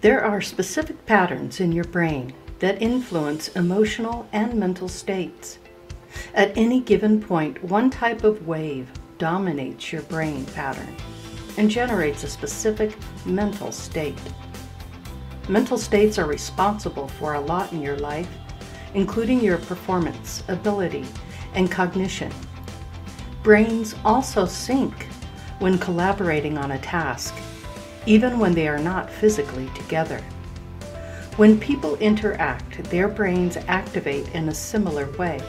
There are specific patterns in your brain that influence emotional and mental states. At any given point, one type of wave dominates your brain pattern and generates a specific mental state. Mental states are responsible for a lot in your life, including your performance, ability, and cognition. Brains also sync when collaborating on a task, even when they are not physically together. When people interact, their brains activate in a similar way.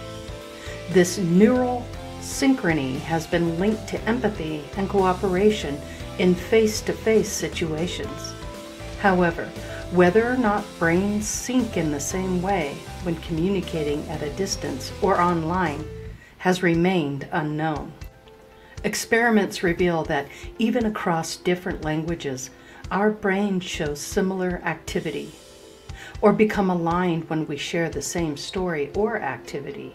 This neural synchrony has been linked to empathy and cooperation in face-to-face situations. However, whether or not brains sync in the same way when communicating at a distance or online has remained unknown. Experiments reveal that even across different languages, our brains show similar activity or become aligned when we share the same story or activity.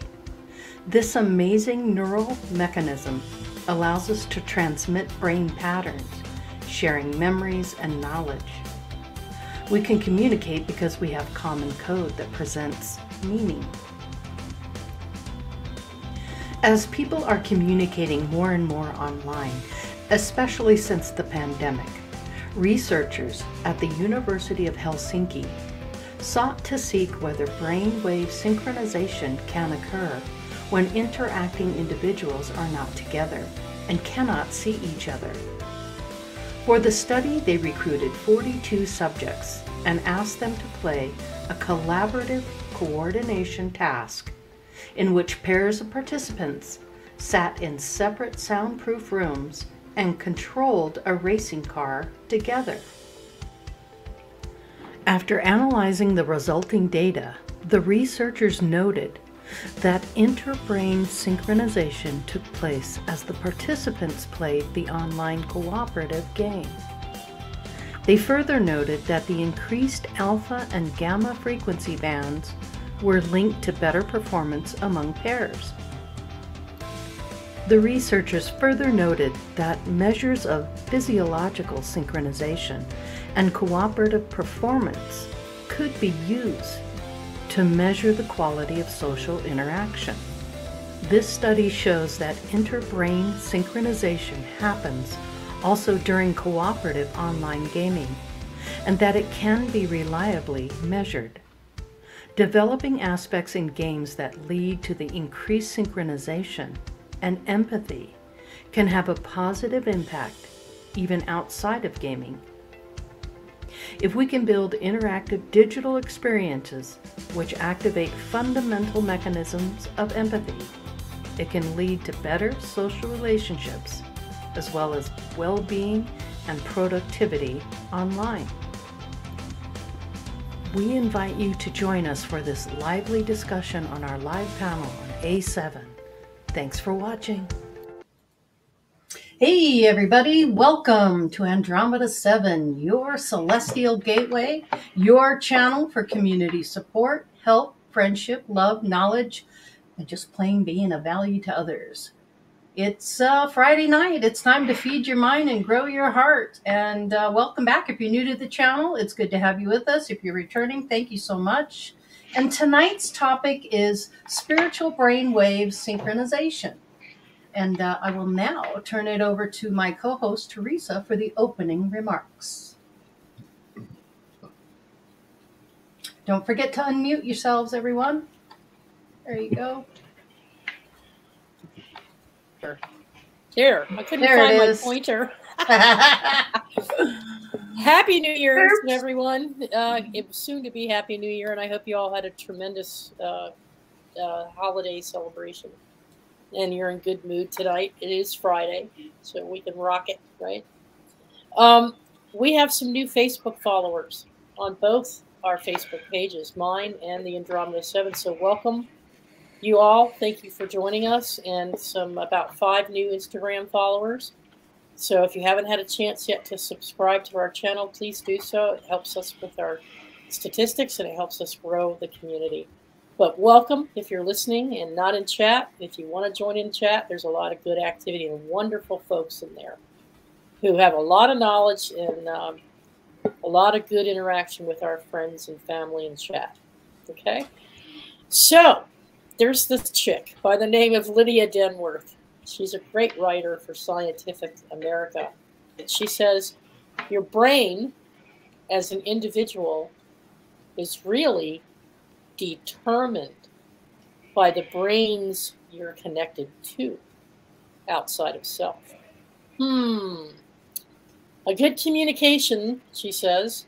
This amazing neural mechanism allows us to transmit brain patterns, sharing memories and knowledge. We can communicate because we have common code that presents meaning. As people are communicating more and more online, especially since the pandemic, researchers at the University of Helsinki sought to seek whether brainwave synchronization can occur when interacting individuals are not together and cannot see each other. For the study, they recruited 42 subjects and asked them to play a collaborative coordination task in which pairs of participants sat in separate soundproof rooms and controlled a racing car together. After analyzing the resulting data, the researchers noted that interbrain synchronization took place as the participants played the online cooperative game. They further noted that the increased alpha and gamma frequency bands were linked to better performance among pairs. The researchers further noted that measures of physiological synchronization and cooperative performance could be used to measure the quality of social interaction. This study shows that interbrain synchronization happens also during cooperative online gaming, and that it can be reliably measured. Developing aspects in games that lead to the increased synchronization and empathy can have a positive impact even outside of gaming. If we can build interactive digital experiences which activate fundamental mechanisms of empathy, it can lead to better social relationships as well as well-being and productivity online. We invite you to join us for this lively discussion on our live panel on A7. Thanks for watching. Hey everybody, welcome to Andromeda 7, your celestial gateway, your channel for community support, help, friendship, love, knowledge, and just plain being of value to others. It's Friday night. It's time to feed your mind and grow your heart. And welcome back. If you're new to the channel, it's good to have you with us. If you're returning, thank you so much. And tonight's topic is spiritual brainwave synchronization. And I will now turn it over to my co-host, Teresa, for the opening remarks. Don't forget to unmute yourselves, everyone. There you go. Here, I couldn't find my pointer. Happy New Year, everyone. It's soon to be Happy New Year, and I hope you all had a tremendous holiday celebration. And you're in good mood tonight. It is Friday, so we can rock it, right? We have some new Facebook followers on both our Facebook pages, mine and the Andromeda 7, so welcome. You all, thank you for joining us, and about 5 new Instagram followers. So if you haven't had a chance yet to subscribe to our channel, please do so. It helps us with our statistics, and it helps us grow the community. But welcome if you're listening and not in chat. If you want to join in chat, there's a lot of good activity and wonderful folks in there who have a lot of knowledge and a lot of good interaction with our friends and family and chat. Okay? So, there's this chick by the name of Lydia Denworth. She's a great writer for Scientific America. She says, your brain as an individual is really determined by the brains you're connected to outside of self. A good communication, she says,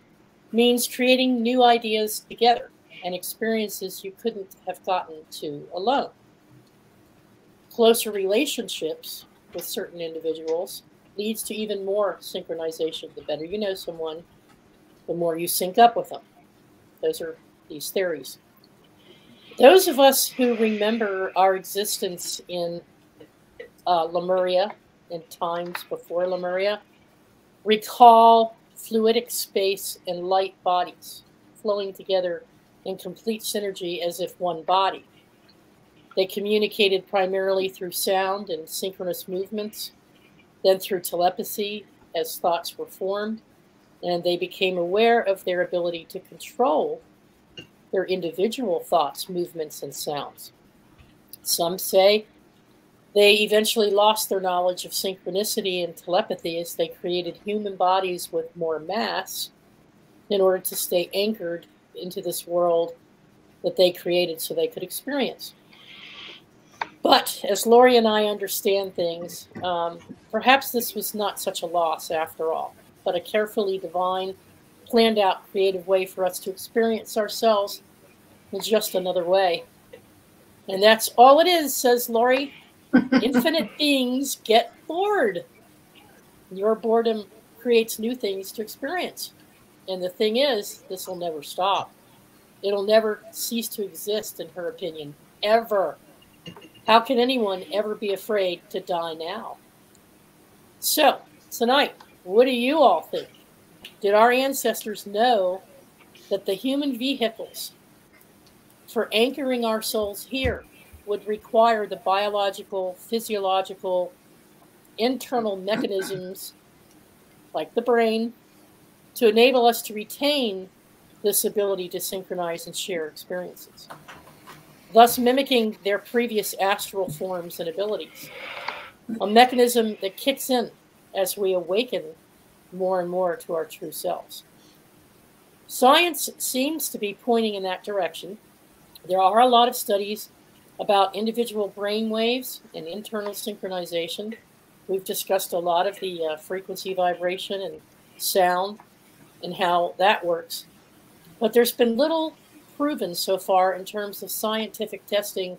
means creating new ideas together and experiences you couldn't have gotten to alone. Closer relationships with certain individuals leads to even more synchronization. The better you know someone, the more you sync up with them. Those are these theories. Those of us who remember our existence in Lemuria, in times before Lemuria, recall fluidic space and light bodies flowing together in complete synergy as if one body. They communicated primarily through sound and synchronous movements, then through telepathy as thoughts were formed, and they became aware of their ability to control their individual thoughts, movements, and sounds. Some say they eventually lost their knowledge of synchronicity and telepathy as they created human bodies with more mass in order to stay anchored into this world that they created so they could experience. But as Lori and I understand things, perhaps this was not such a loss after all, but a carefully divine, planned out, creative way for us to experience ourselves in just another way. And that's all it is, says Lori. Infinite beings get bored. Your boredom creates new things to experience. And the thing is, this will never stop. It'll never cease to exist, in her opinion, ever. How can anyone ever be afraid to die now? So, tonight, what do you all think? Did our ancestors know that the human vehicles for anchoring our souls here would require the biological, physiological, internal mechanisms, like the brain, to enable us to retain this ability to synchronize and share experiences, thus mimicking their previous astral forms and abilities, a mechanism that kicks in as we awaken more and more to our true selves. Science seems to be pointing in that direction. There are a lot of studies about individual brain waves and internal synchronization. We've discussed a lot of the frequency vibration and sound and how that works. But there's been little proven so far in terms of scientific testing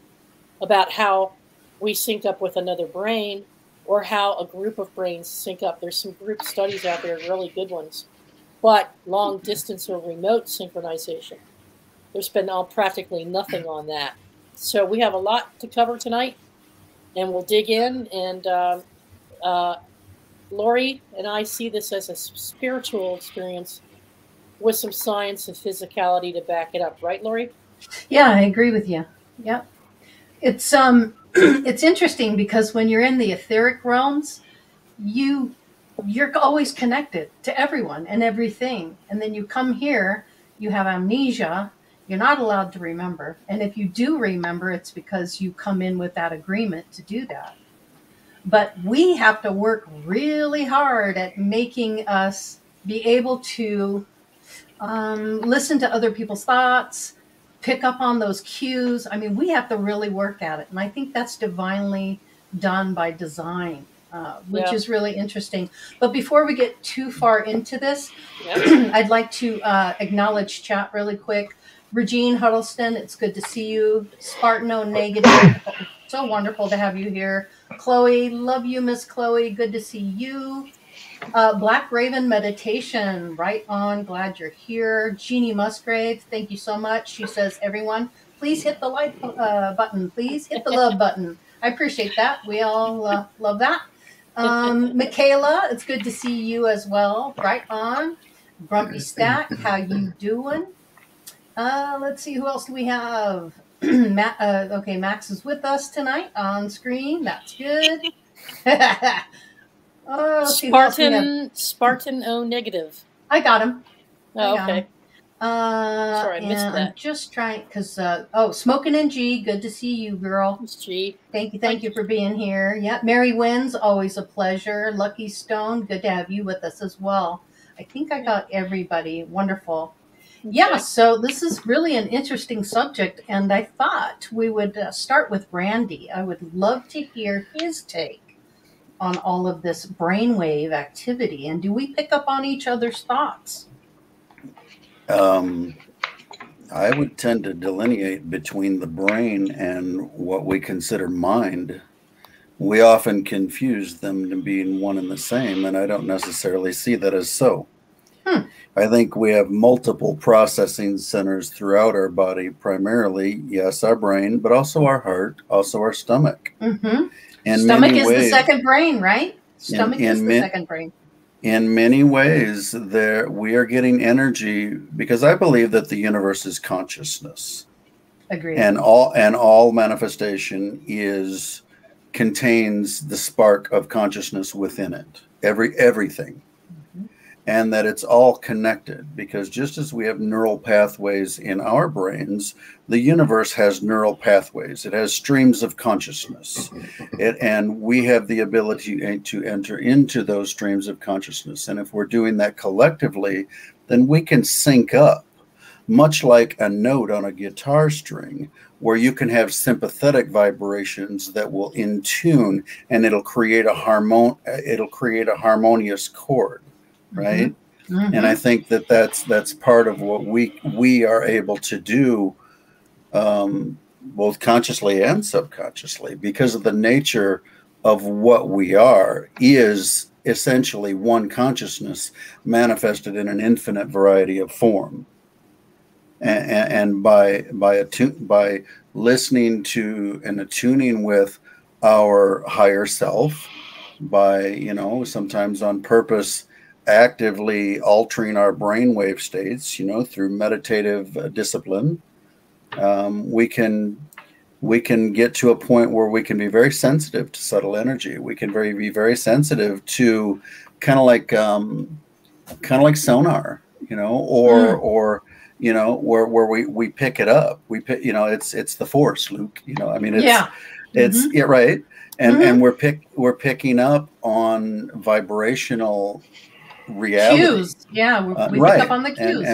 about how we sync up with another brain or how a group of brains sync up. There's some group studies out there, really good ones. But long distance or remote synchronization, there's been practically nothing on that. So we have a lot to cover tonight, and we'll dig in. And Lori and I see this as a spiritual experience with some science and physicality to back it up. Right, Lori? Yeah, I agree with you. Yeah. It's it's interesting because when you're in the etheric realms, you're always connected to everyone and everything. And then you come here, you have amnesia, you're not allowed to remember. And if you do remember, it's because you come in with that agreement to do that. But we have to work really hard at making us be able to listen to other people's thoughts, pick up on those cues. I mean, we have to really work at it. And I think that's divinely done by design, which is really interesting. But before we get too far into this, I'd like to acknowledge chat really quick. Regine Huddleston, it's good to see you. Spartano Negative, so wonderful to have you here. Chloe, love you, Miss Chloe. Good to see you. Black Raven Meditation, right on. Glad you're here. Jeannie Musgrave, thank you so much. She says, everyone, please hit the like button. Please hit the love button. I appreciate that. We all love that. Michaela, it's good to see you as well. Right on. Grumpy Stack, how you doing? Let's see, who else do we have? Okay, Max is with us tonight on screen. That's good. Spartan O negative. I got him. Oh, okay. Sorry, I missed that. I'm just trying because Smoking and G, good to see you, girl. It's G. Thank you for being here. Yeah, Mary Wynn's always a pleasure. Lucky Stone, good to have you with us as well. I think I got everybody. Wonderful. Okay. Yeah, so this is really an interesting subject, and I thought we would start with Randy. I would love to hear his take on all of this brainwave activity, and do we pick up on each other's thoughts? I would tend to delineate between the brain and what we consider mind. We often confuse them to being one and the same, and I don't necessarily see that as so. I think we have multiple processing centers throughout our body, primarily, yes, our brain, but also our heart, also our stomach. And stomach is the second brain, right? Stomach is the second brain. In many ways, we are getting energy because I believe that the universe is consciousness. Agreed. And all manifestation contains the spark of consciousness within it. Everything. And that it's all connected, because just as we have neural pathways in our brains, the universe has neural pathways. It has streams of consciousness, and we have the ability to enter into those streams of consciousness. And if we're doing that collectively, then we can sync up, much like a note on a guitar string, where you can have sympathetic vibrations that will in tune, and it'll create a harmonious chord. Right. And I think that's part of what we are able to do, both consciously and subconsciously, because of the nature of what we are is essentially one consciousness manifested in an infinite variety of form. And by listening to and attuning with our higher self, by sometimes on purpose, actively altering our brainwave states, through meditative discipline, we can get to a point where we can be very sensitive to subtle energy. We can be very sensitive to kind of like sonar, or where we pick it up. We pick, it's the force, Luke. I mean, it's right, and we're picking up on vibrational reality. Cues. Yeah, we pick up on the cues.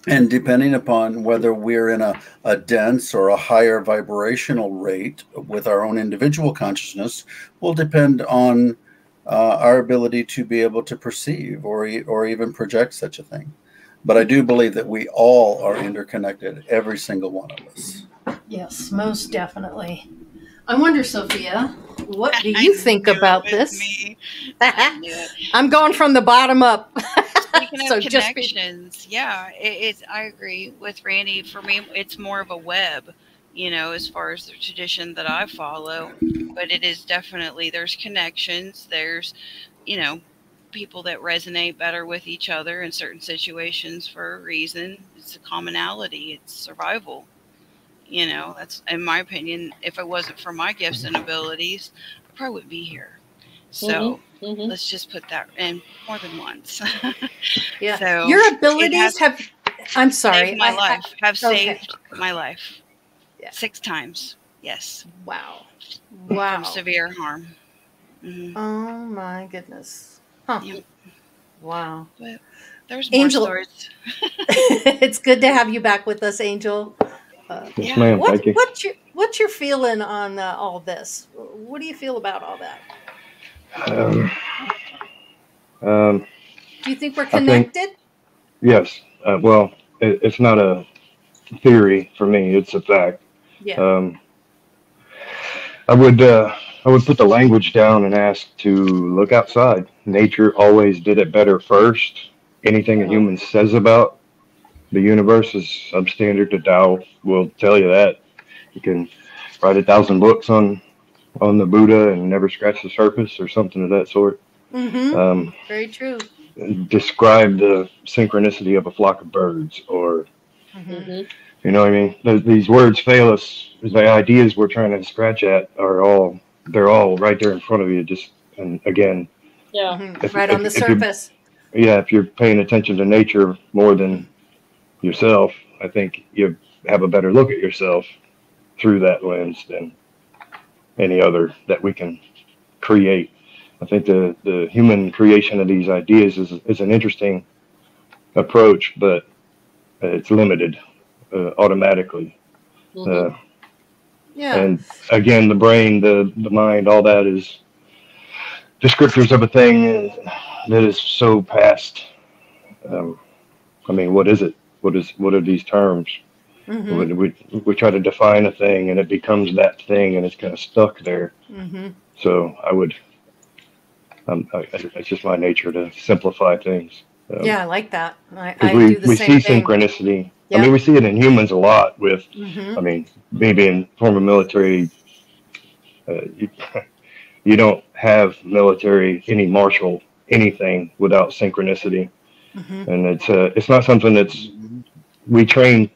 And depending upon whether we're in a dense or a higher vibrational rate with our own individual consciousness will depend on our ability to be able to perceive or even project such a thing. But I do believe that we all are interconnected, every single one of us. Yes, most definitely. I wonder, Sophia, what do you think about this? I'm going from the bottom up. Speaking of connections, I agree with Randy. For me, it's more of a web, as far as the tradition that I follow. But it is definitely, there's connections. There's, people that resonate better with each other in certain situations for a reason. It's a commonality. It's survival. That's, in my opinion, if it wasn't for my gifts and abilities, I probably wouldn't be here. So let's just put that in more than once. Yeah. So your abilities I'm sorry. Saved my life. Have saved my life. Yeah. 6 times. Yes. Wow. From severe harm. Oh my goodness. Huh. Yep. Wow. But there's more stories. It's good to have you back with us, Angel. Yes, ma'am. Thank you. What's your feeling on all this? What do you feel about all that? Do you think we're connected? Yes. Well, it's not a theory for me. It's a fact. Yeah. I would put the language down and ask to look outside. Nature always did it better first. Anything a human says about the universe is substandard to Tao. Will tell you that. You can write 1,000 books on the Buddha and never scratch the surface or something of that sort. Very true. Describe the synchronicity of a flock of birds, or you know what I mean? These words fail us. The ideas we're trying to scratch at they're all right there in front of you. And again, right on the surface. yeah, if you're paying attention to nature more than yourself, I think you have a better look at yourself through that lens than any other that we can create. I think the human creation of these ideas is an interesting approach, but it's limited automatically. Mm-hmm. Yeah. And again, the brain, the mind, all that is descriptors of a thing that is so past. I mean, what is it? What are these terms? Mm-hmm. We try to define a thing, and it becomes that thing, and it's kind of stuck there. Mm-hmm. So it's just my nature to simplify things. Yeah, I like that. Because I do the we same see thing. synchronicity. Yeah. I mean, we see it in humans a lot with, Mm-hmm. I mean, me being former military, you don't have military, any martial, anything without synchronicity. Mm-hmm. And it's not something we train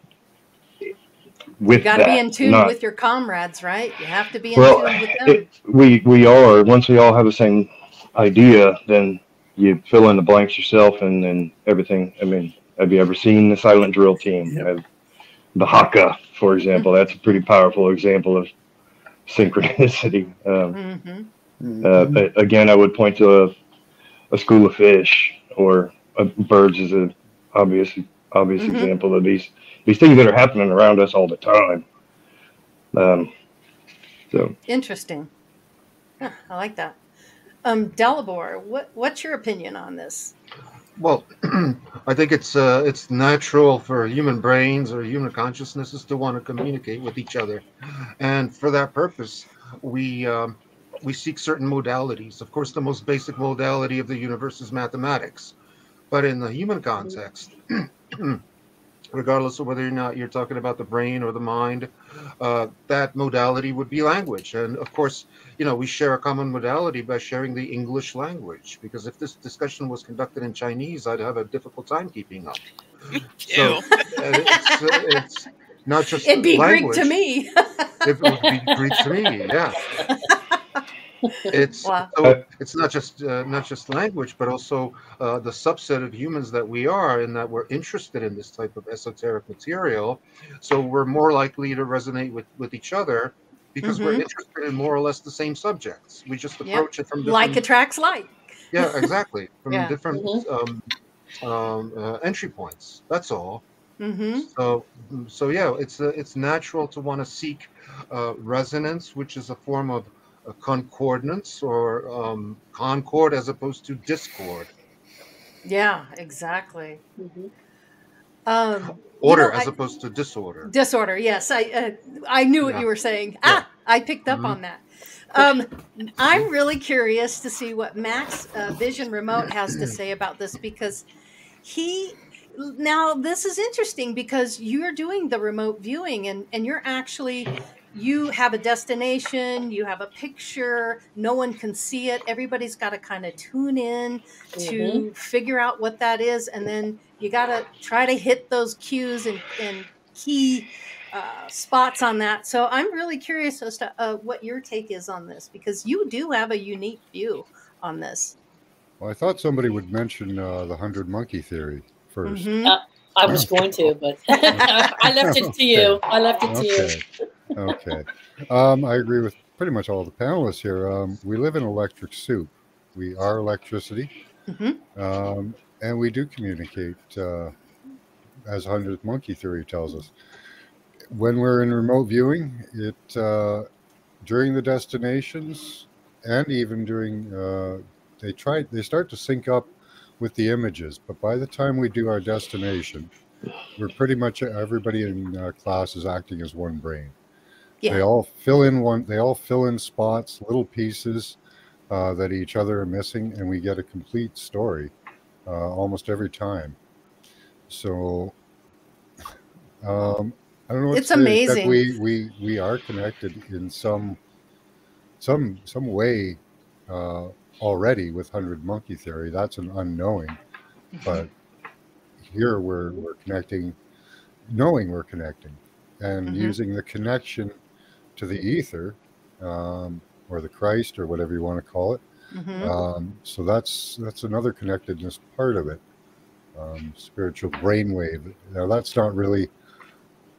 with. You got to be in tune not, with your comrades, right? You have to be in well, tune with them. we are, once we all have the same idea, then you fill in the blanks yourself and then everything. I mean, have you ever seen the silent drill team? Yep. The Haka, for example, that's a pretty powerful example of synchronicity. Again, I would point to a school of fish or birds as an obvious example of these things that are happening around us all the time. So interesting. Yeah, I like that. Delabor, what's your opinion on this? Well, I think it's natural for human brains or human consciousnesses to want to communicate with each other, and for that purpose, we seek certain modalities. Of course, the most basic modality of the universe is mathematics, but in the human context, regardless of whether or not you're talking about the brain or the mind, that modality would be language. And of course, we share a common modality by sharing the English language, because if this discussion was conducted in Chinese, I'd have a difficult time keeping up. So it's not just It'd be language. Greek to me. It would be Greek to me, yeah. It's Wow. so it's not just language, but also the subset of humans that we are, and that we're interested in this type of esoteric material. So we're more likely to resonate with each other because we're interested in more or less the same subjects. We just approach it from different, like attracts like. Yeah, exactly, from Yeah. different entry points. That's all. Mm-hmm. So yeah, it's natural to want to seek resonance, which is a form of concordance or concord as opposed to discord. Yeah, exactly. Order as opposed to disorder. Disorder, yes. I knew what you were saying. Yeah. I picked up on that. I'm really curious to see what Max Vision Remote has to say about this, because now this is interesting because you're doing the remote viewing and you're actually, you have a destination, you have a picture, no one can see it. Everybody's got to kind of tune in to figure out what that is. And then you got to try to hit those cues and key spots on that. So I'm really curious as to what your take is on this, because you do have a unique view on this. Well, I thought somebody would mention the 100 monkey theory first. I was going to, but I left it to you. I left it to you. Okay. I agree with pretty much all the panelists here. We live in electric soup. We are electricity. And we do communicate, as 100th monkey theory tells us. When we're in remote viewing, during the destinations and even during they start to sync up with the images, but by the time we do our destination, we're pretty much, everybody in class is acting as one brain. They all fill in spots, little pieces that each other are missing, and we get a complete story almost every time. So I don't know what it's to say, amazing. We are connected in some way already with 100 monkey theory. That's an unknowing, but here we're connecting, knowing we're connecting, and using the connection to the ether, or the Christ, or whatever you want to call it, So that's another connectedness part of it. Spiritual brainwave. Now that's not really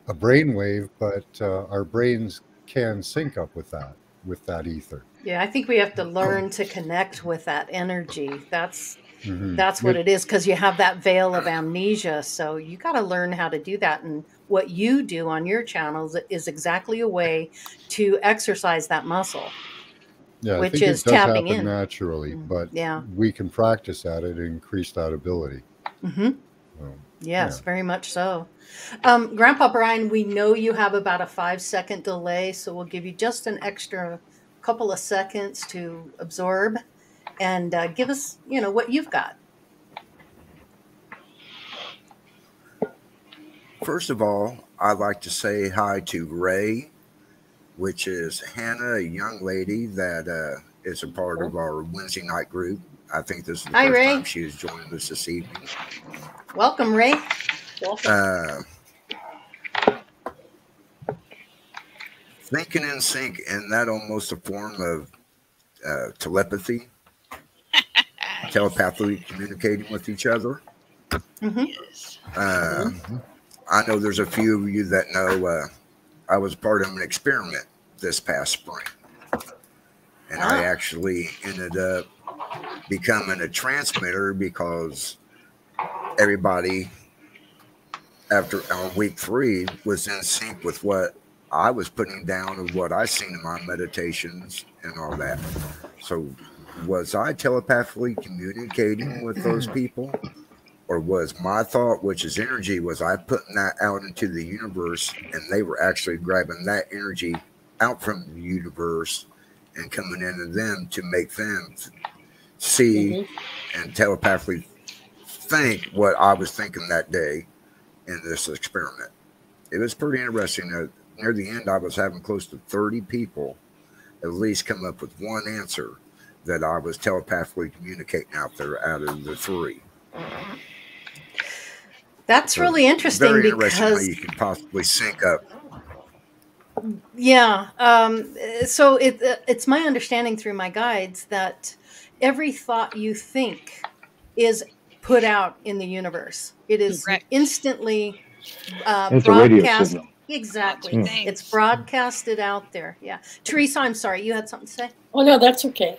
a brainwave, but our brains can sync up with that ether. Yeah, I think we have to learn to connect with that energy. That's Mm-hmm. what it is, because you have that veil of amnesia. So you got to learn how to do that. And what you do on your channels is exactly a way to exercise that muscle, Yeah, I which think is it does tapping happen in. naturally, but Yeah. we can practice at it and increase that ability. Yes, very much so. Grandpa Brian, we know you have about a 5-second delay, so we'll give you just an extra couple of seconds to absorb and give us, what you've got. First of all, I'd like to say hi to Ray, which is Hannah, a young lady that is a part of our Wednesday night group. I think this is the first time she has joined us this evening. Welcome, Ray. Thinking in sync, and that almost a form of telepathy, telepathically communicating with each other. Yes. I know there's a few of you that know I was part of an experiment this past spring. And I actually ended up becoming a transmitter because everybody on week 3 was in sync with what I was putting down and what I seen in my meditations and all that. So was I telepathically communicating with those people? Or was my thought, which is energy, was I putting that out into the universe and they were actually grabbing that energy out from the universe and coming into them to make them see and telepathically think what I was thinking that day in this experiment. It was pretty interesting. Near the end, I was having close to 30 people at least come up with one answer that I was telepathically communicating out there out of the 3. That's really interesting. Very because interesting how you can possibly sync up. Yeah. So it's my understanding through my guides that every thought you think is put out in the universe. It is instantly it's a radio signal. Exactly. It's broadcasted out there. Yeah. Teresa, I'm sorry. You had something to say? Oh, no, that's okay.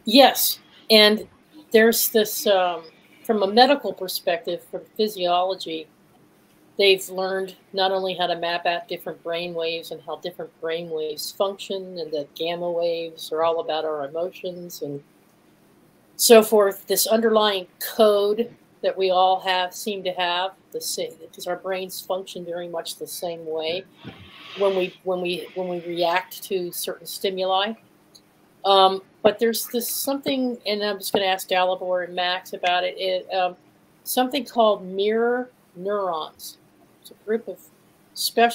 Yes. And there's this, from a medical perspective, from physiology, they've learned not only how to map out different brain waves and how different brain waves function, and that gamma waves are all about our emotions and so forth. This underlying code that we all seem to have the same, because our brains function very much the same way when we react to certain stimuli. But there's this something, and I'm just going to ask Dalibor and Max about it. Something called mirror neurons. It's a group of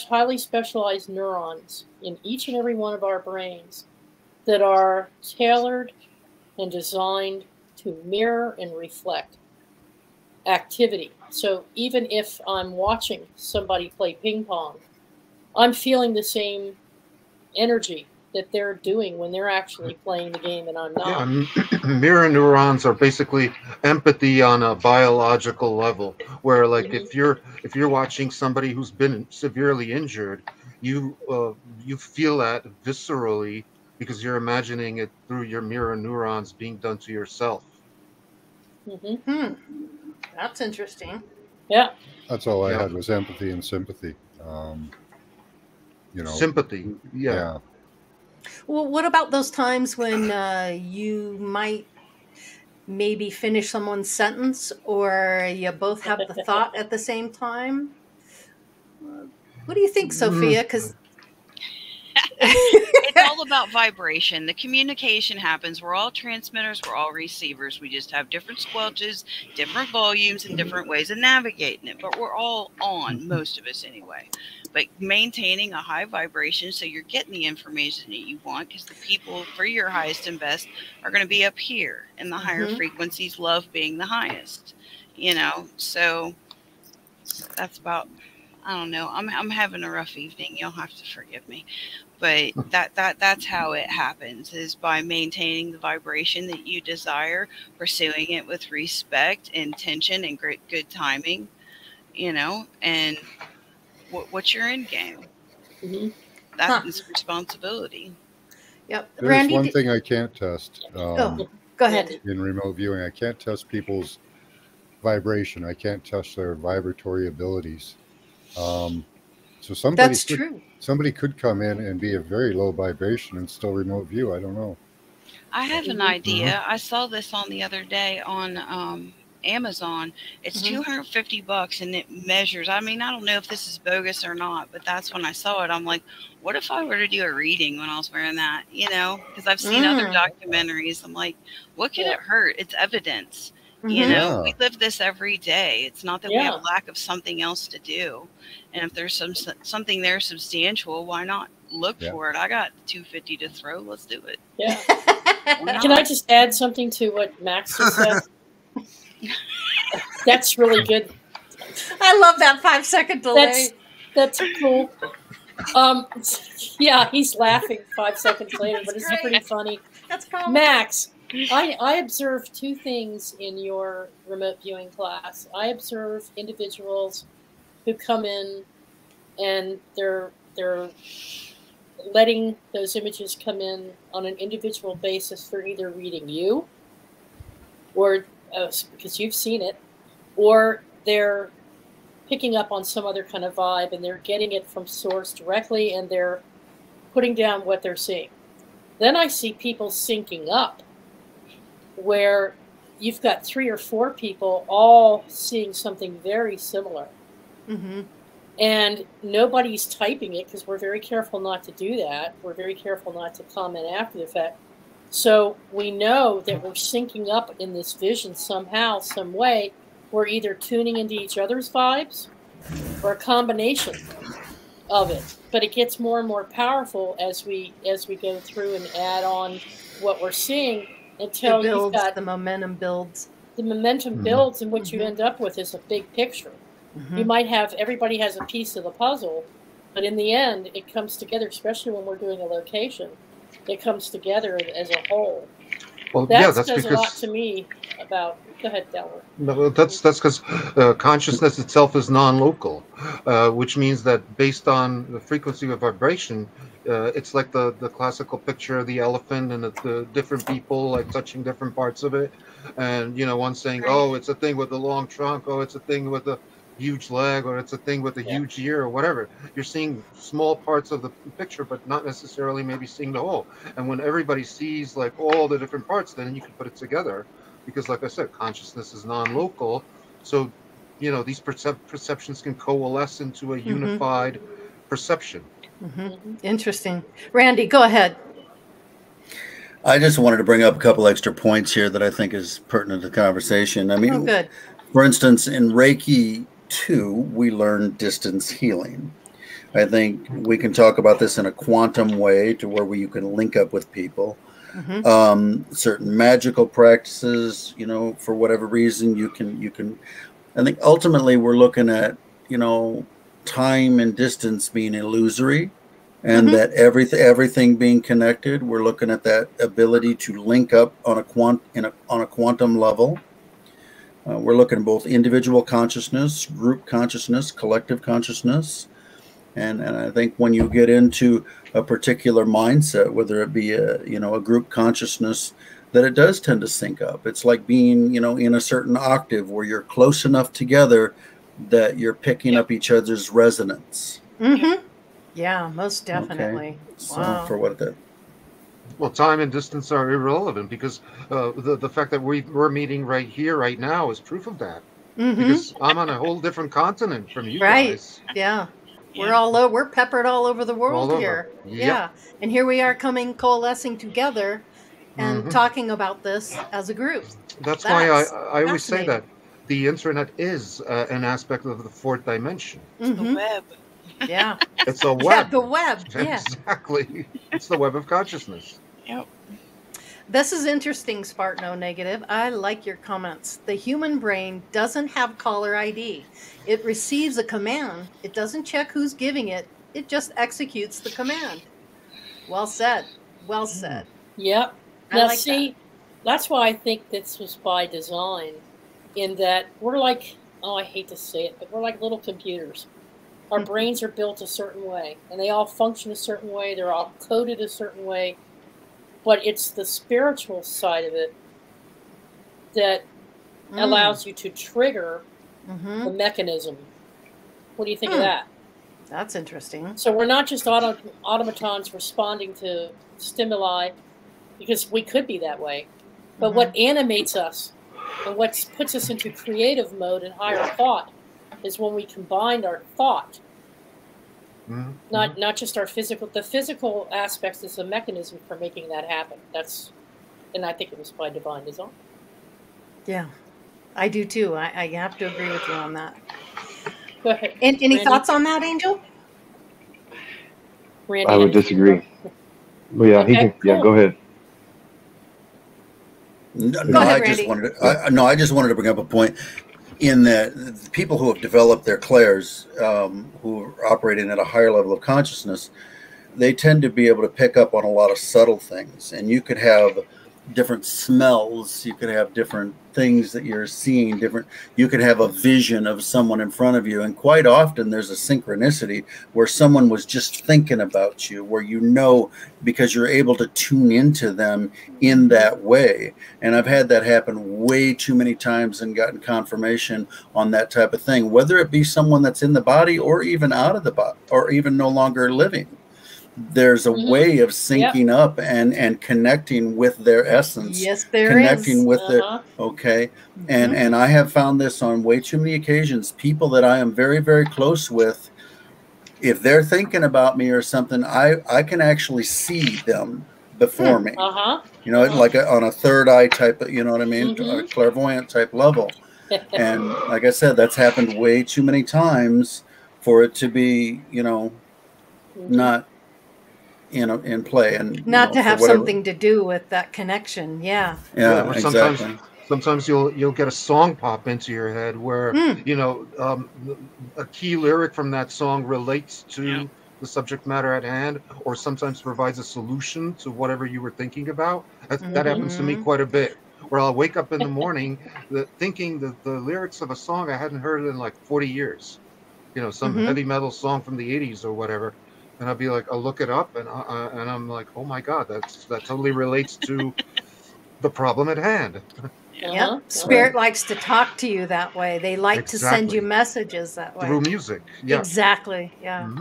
highly specialized neurons in each and every one of our brains that are tailored and designed to mirror and reflect activity. So even if I'm watching somebody play ping pong, I'm feeling the same energy that they're doing when they're actually playing the game and I'm not. Yeah, mirror neurons are basically empathy on a biological level, where like if you're watching somebody who's been severely injured, you feel that viscerally because you're imagining it through your mirror neurons being done to yourself. That's interesting. Yeah. That's all I had was empathy and sympathy. Sympathy. Yeah. Well, what about those times when you might maybe finish someone's sentence, or you both have the thought at the same time? What do you think, Sophia? Because it's all about vibration. The communication happens. We're all transmitters. We're all receivers. We just have different squelches, different volumes, and different ways of navigating it. But we're all on, most of us anyway. But maintaining a high vibration so you're getting the information that you want, because the people for your highest and best are going to be up here. And the higher frequencies love being the highest. So that's about... I don't know. I'm having a rough evening. You'll have to forgive me. But that's how it happens, is by maintaining the vibration that you desire, pursuing it with respect, intention, and great good timing, and what's your end game? Mm-hmm. That's responsibility. Yep. There's Randy, one thing I can't test. go ahead. In remote viewing, I can't test people's vibration. I can't test their vibratory abilities. So somebody could come in and be a very low vibration and still remote view. I don't know. I have an idea. I saw this on the other day on Amazon. It's $250 and it measures. I mean, I don't know if this is bogus or not, but that's when I saw it. I'm like, what if I were to do a reading when I was wearing that? Because I've seen other documentaries. I'm like, what could it hurt? It's evidence. We live this every day. It's not that we have a lack of something else to do. And if there's something there substantial, why not look for it? I got $250 to throw. Let's do it. Yeah. Can I just add something to what Max just said? That's really good. I love that 5-second delay. That's cool. Yeah, he's laughing 5 seconds later, but it's pretty funny. That's cool. Max, I observed two things in your remote viewing class. I observe individuals who come in and they're letting those images come in on an individual basis. They're either reading you, or because you've seen it, or they're picking up on some other kind of vibe and they're getting it from source directly and they're putting down what they're seeing. Then I see people syncing up, where you've got 3 or 4 people all seeing something very similar. And nobody's typing it because we're very careful not to do that. We're very careful not to comment after the fact. So we know that we're syncing up in this vision somehow, some way. We're either tuning into each other's vibes or a combination of it. But it gets more and more powerful as we go through and add on what we're seeing until you've got the momentum builds. The momentum builds, and what you end up with is a big picture. You might have, everybody has a piece of the puzzle, but in the end, it comes together, especially when we're doing a location. It comes together as a whole. Well, that that's says because a lot to me about. Go ahead, Delaware. No, that's because consciousness itself is non-local, which means that based on the frequency of vibration, it's like the classical picture of the elephant and the different people like touching different parts of it, and one saying, "Oh, it's a thing with a long trunk. Oh, it's a thing with a huge leg, or it's a thing with a huge ear," or whatever. You're seeing small parts of the picture, but not necessarily maybe seeing the whole. And when everybody sees like all the different parts, then you can put it together. Because like I said, consciousness is non-local. So, these perceptions can coalesce into a unified perception. Interesting. Randy, go ahead. I just wanted to bring up a couple extra points here that I think is pertinent to the conversation. I mean, good. For instance, in Reiki 2, we learn distance healing. I think we can talk about this in a quantum way to where you can link up with people. Certain magical practices, for whatever reason, you can. I think ultimately we're looking at, time and distance being illusory, and that everything being connected. We're looking at that ability to link up on a quantum level. We're looking at both individual consciousness, group consciousness, collective consciousness. And I think when you get into a particular mindset, whether it be a group consciousness, that it does tend to sync up. It's like being, in a certain octave where you're close enough together that you're picking up each other's resonance. Yeah, most definitely. Okay. So for what that. Well, time and distance are irrelevant because the fact that we're meeting right here, right now, is proof of that. Because I'm on a whole different continent from you guys. Yeah. We're peppered all over the world here. Yeah. And here we are coalescing together and talking about this as a group. That's why I always say that the internet is an aspect of the fourth dimension. The web. Yeah. It's a web. Yeah, the web. Yeah. Exactly. It's the web of consciousness. Yep. This is interesting, Spartan O Negative. I like your comments. The human brain doesn't have caller ID. It receives a command. It doesn't check who's giving it. It just executes the command. Well said. Well said. Yep. I Now, like see, that's why I think this was by design, in that we're like, oh, I hate to say it, but we're like little computers. Our brains are built a certain way, and they all function a certain way. They're all coded a certain way. But it's the spiritual side of it that allows you to trigger the mechanism. What do you think of that? That's interesting. So we're not just automatons responding to stimuli, because we could be that way. But what animates us and what puts us into creative mode and higher thought is when we combine our thought, not just our physical. The physical aspects is a mechanism for making that happen. And I think it was by divine design. Yeah, I do too. I have to agree with you on that. Go ahead. Any Randy? thoughts on that, Angel? Randy, I would disagree. Well, yeah, Okay, cool. go ahead. No, ahead, I just Randy. wanted to bring up a point in that the people who have developed their clairs, who are operating at a higher level of consciousness, they tend to be able to pick up on a lot of subtle things. And you could have different smells, you could have different things that you're seeing, you could have a vision of someone in front of you, and quite often there's a synchronicity where someone was just thinking about you, where you know, because you're able to tune into them in that way. And I've had that happen way too many times and gotten confirmation on that type of thing, whether it be someone that's in the body or even out of the body or even no longer living. There's a way of syncing up and connecting with their essence. Yes, there connecting is. with their and I have found this on way too many occasions. People that I am very, very close with, if they're thinking about me or something, I can actually see them before me. You know, like on a third eye type of, you know what I mean, a clairvoyant type level. And like I said, that's happened way too many times for it to be, you know, not in play, and not to have something to do with that connection. Yeah, exactly. Sometimes you'll get a song pop into your head where you know a key lyric from that song relates to the subject matter at hand, or sometimes provides a solution to whatever you were thinking about. That happens to me quite a bit, where I'll wake up in the morning thinking the lyrics of a song I hadn't heard in like 40 years, you know, some heavy metal song from the 80s or whatever. And I'll be like, I'll look it up, and I'm like, oh my God, that totally relates to the problem at hand. Yep. Spirit likes to talk to you that way. They like to send you messages that way. Through music. Yeah. Exactly. Yeah.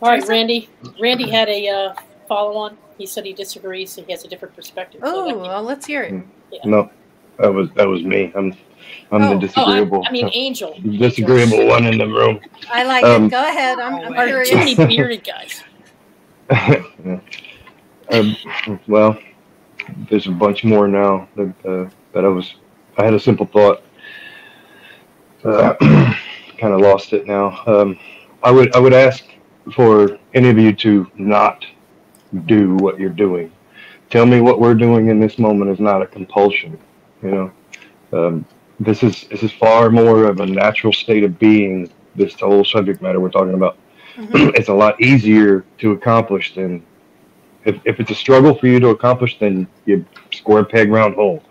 All right, Randy. Randy had a follow-on. He said he disagrees. He has a different perspective. Oh, well, let's hear it. No, that was me. I'm the disagreeable. I mean, Angel. Disagreeable one in the room. I like it. Go ahead. I'm curious. Too many bearded guys. Well, there's a bunch more now that I had a simple thought. Kind of lost it now. I would ask for any of you to not do what you're doing. Tell me what we're doing in this moment is not a compulsion. You know, this is far more of a natural state of being. This whole subject matter we're talking about. It's a lot easier to accomplish than if it's a struggle for you to accomplish, then you square peg round hole.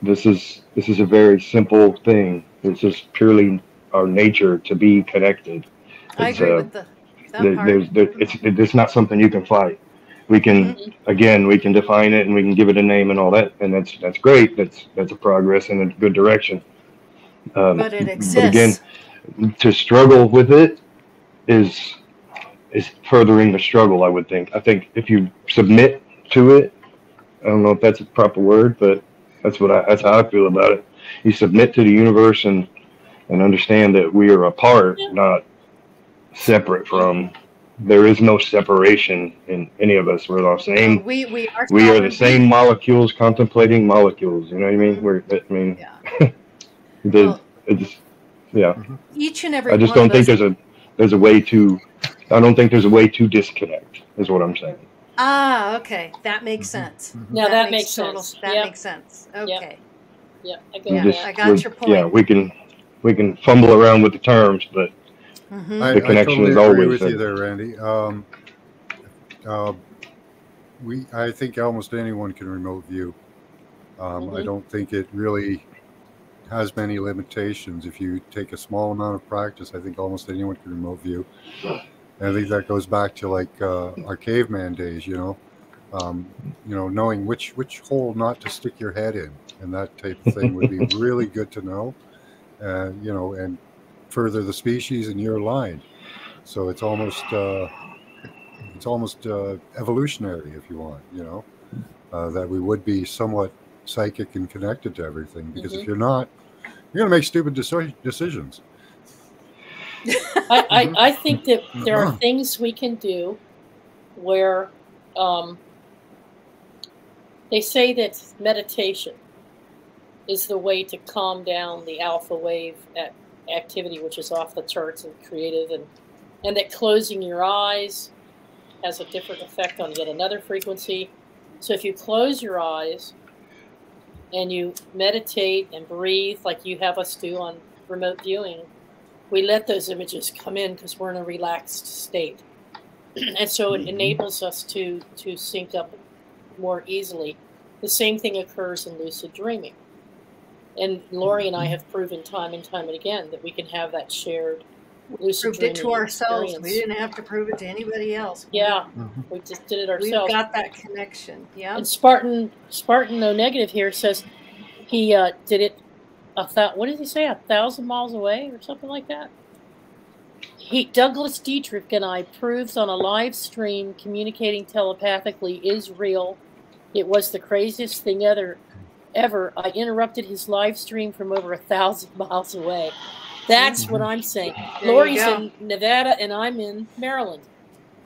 This is a very simple thing. This is purely our nature to be connected. I agree with that part. It's not something you can fight. We can we can define it and we can give it a name and all that, and that's great. That's a progress in a good direction. But it exists. But again, to struggle with it is furthering the struggle. I would think. I think if you submit to it, I don't know if that's a proper word, but that's how I feel about it. You submit to the universe and understand that we are a part, not separate from. There is no separation in any of us. We're the same. We are the same molecules contemplating molecules. You know what I mean? Each and every. I just don't think there's a way to. I don't think there's a way to disconnect. Is what I'm saying. Ah, okay, that makes sense. Now that makes sense. That makes sense. Okay. Yeah, I got your point. Yeah, we can fumble around with the terms, but. I totally agree with you there, Randy. I think almost anyone can remote view. I don't think it really has many limitations. If you take a small amount of practice, I think almost anyone can remote view. And I think that goes back to like our caveman days, knowing which hole not to stick your head in, and that type of thing would be really good to know. And further the species in your line. So it's almost evolutionary, if you want, that we would be somewhat psychic and connected to everything. Because if you're not, you're going to make stupid decisions. I think that there are things we can do where they say that meditation is the way to calm down the alpha wave activity, which is off the charts and creative, and that closing your eyes has a different effect on yet another frequency. So if you close your eyes and you meditate and breathe like you have us do on remote viewing, we let those images come in because we're in a relaxed state. And so it enables us to sync up more easily. The same thing occurs in lucid dreaming. And Lori and I have proven time and time and again that we can have that shared lucid dreaming. Proved it to ourselves. Experience. We didn't have to prove it to anybody else. Yeah, we just did it ourselves. We've got that connection. Yeah. And Spartan No Negative here says he did it what did he say? 1,000 miles away or something like that. Douglas Dietrich and I proves on a live stream communicating telepathically is real. It was the craziest thing ever. I interrupted his live stream from over 1,000 miles away. That's what I'm saying. Lori's in Nevada and I'm in Maryland.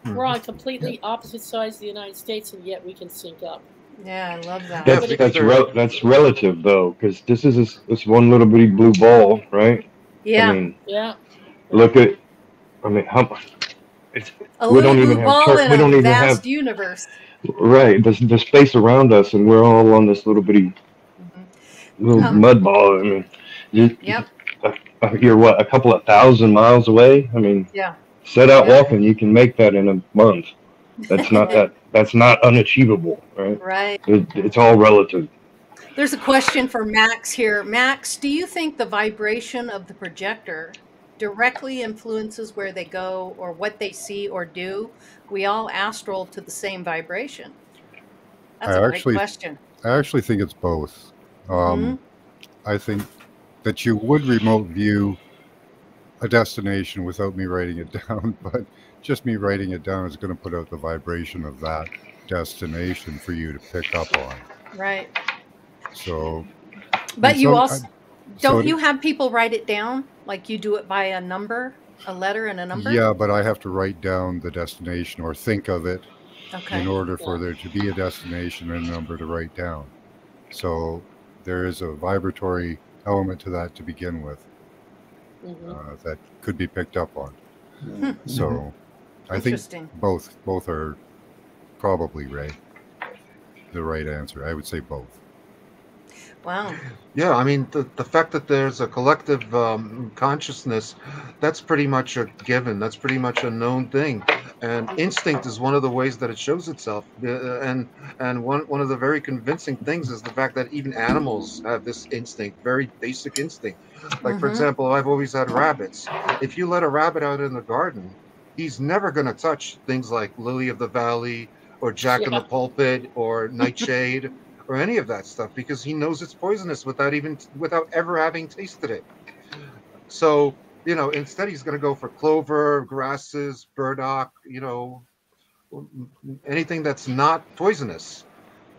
We're on completely opposite sides of the United States, and yet we can sync up. Yeah, I love that. That's relative, though, because this is this one little bitty blue ball, right? Yeah. I mean, Look at, how it's a we don't even have we don't even have universe. Right, the space around us, and we're all on this little bitty little mud ball. I mean, you're what, a couple of 1,000 miles away? I mean, set out walking, you can make that in a month. That's not that's not unachievable, right? Right. It's all relative. There's a question for Max here. Max, do you think the vibration of the projector directly influences where they go or what they see or do? We all astral to the same vibration. That's a great question. I actually think it's both. I think that you would remote view a destination without me writing it down, but just me writing it down is going to put out the vibration of that destination for you to pick up on. Right. So, but you also don't you have people write it down like you do it by a number, a letter and a number? Yeah, but I have to write down the destination or think of it in order for there to be a destination and a number to write down. So there is a vibratory element to that to begin with that could be picked up on. So I think both are probably right. The right answer. I would say both. Wow. Yeah, I mean, the fact that there's a collective consciousness, that's pretty much a given. That's pretty much a known thing. And instinct is one of the ways that it shows itself. And one of the very convincing things is the fact that even animals have this instinct, very basic instinct. Like, for example, I've always had rabbits. If you let a rabbit out in the garden, he's never going to touch things like Lily of the Valley or Jack in the Pulpit or Nightshade or any of that stuff, because he knows it's poisonous without ever having tasted it. So, instead he's going to go for clover, grasses, burdock, anything that's not poisonous.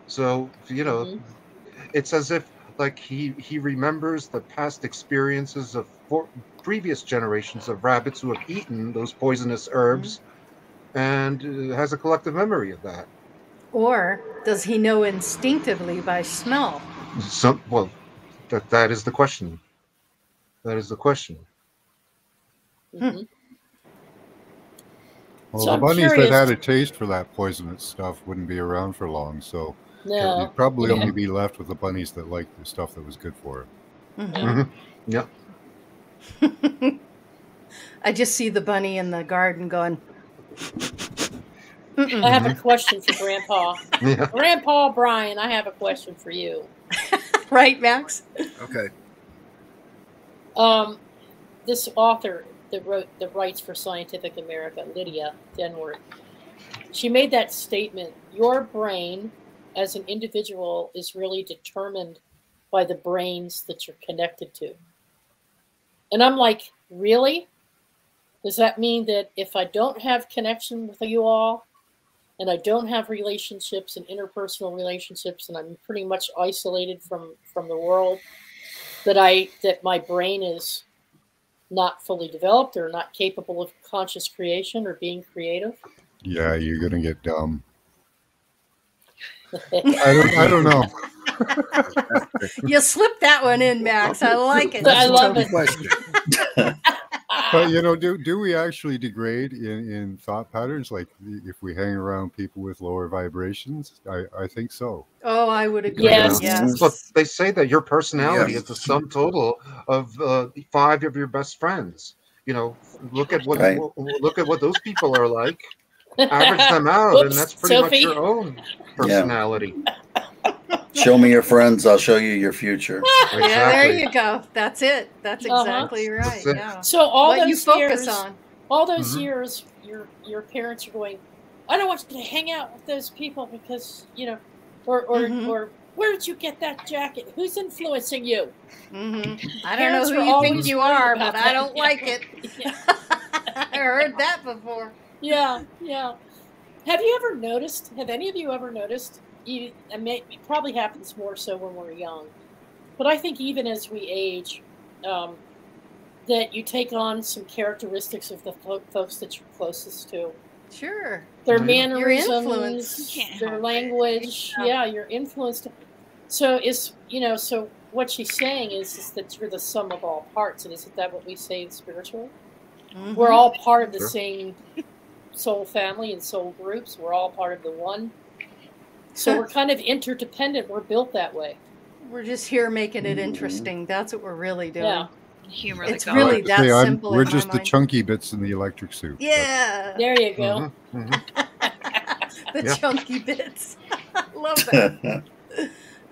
So, it's as if like he remembers the past experiences of previous generations of rabbits who have eaten those poisonous herbs and has a collective memory of that. Or does he know instinctively by smell? That is the question. That is the question. Well, so the bunnies that had a taste for that poisonous stuff wouldn't be around for long, so you'd probably only be left with the bunnies that liked the stuff that was good for it. Yep. I just see the bunny in the garden going. I have a question for Grandpa. Yeah. Grandpa Brian, I have a question for you. Right, Max? Okay. This author that writes for Scientific America, Lydia Denworth, she made that statement, your brain as an individual is really determined by the brains that you're connected to. And I'm like, really? Does that mean that if I don't have connection with you all, and I don't have relationships and interpersonal relationships, and I'm pretty much isolated from the world, that my brain is not fully developed or not capable of conscious creation or being creative? Yeah, you're gonna get dumb. I don't know. You slipped that one in, Max. I like it. I love it. Question. But do we actually degrade in thought patterns? Like if we hang around people with lower vibrations? I think so. Oh, I would agree. Yes. Yes. Look, they say that your personality Yes. is the sum total of 5 of your best friends. Look at what Right. look at what those people are like. Average them out, and Whoops, that's pretty Sophie. much your own personality. Show me your friends, I'll show you your future. Yeah, there Exactly. you go. That's it. That's exactly right. That's it. Yeah. So all What those you focus years, on. all those Mhm. years, your parents are going, I don't want you to hang out with those people because or Mhm. or where did you get that jacket? Who's influencing you? Mm-hmm. I don't Parents know were who you think always you worried are, about but I that. don't like it. Yeah. I heard that before. Yeah. Have you ever noticed? Have any of you ever noticed? It probably happens more so when we're young, but I think even as we age, that you take on some characteristics of the folks that you're closest to. Sure. Their Mhm. Your mannerisms, influence. You can't their help it. language. Yeah, you're influenced. So so what she's saying is that you're the sum of all parts, and isn't that what we say spiritually? Mhm. We're all part of the Sure. same soul family and soul groups. We're all part of the one. So we're kind of interdependent. We're built that way. We're just here making it interesting. That's what we're really doing. Yeah. Humor It's the I really like to that say simple we're in my just the mind. chunky bits in the electric soup. Yeah. There you go. Mhm, mhm. The Yeah. chunky bits. Love that.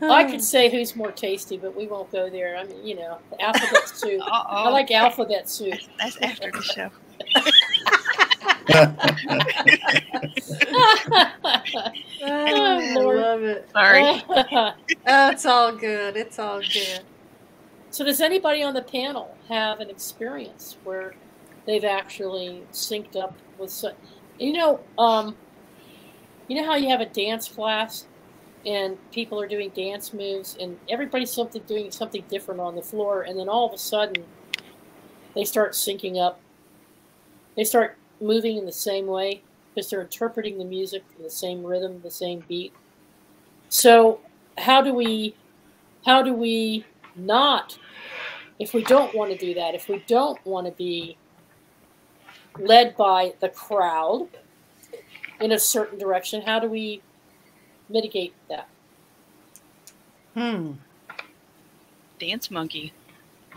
I could say who's more tasty, but we won't go there. I mean, alphabet soup. I like alphabet soup. That's after the show. I Lord. love it. Sorry. It's all good. It's all good. So does anybody on the panel have an experience where they've actually synced up with how you have a dance class and people are doing dance moves and everybody's doing something different on the floor, and then all of a sudden they start syncing up. They start moving in the same way because they're interpreting the music in the same rhythm, the same beat. So how do we not, if we don't want to do that, if we don't want to be led by the crowd in a certain direction, how do we mitigate that? Dance monkey.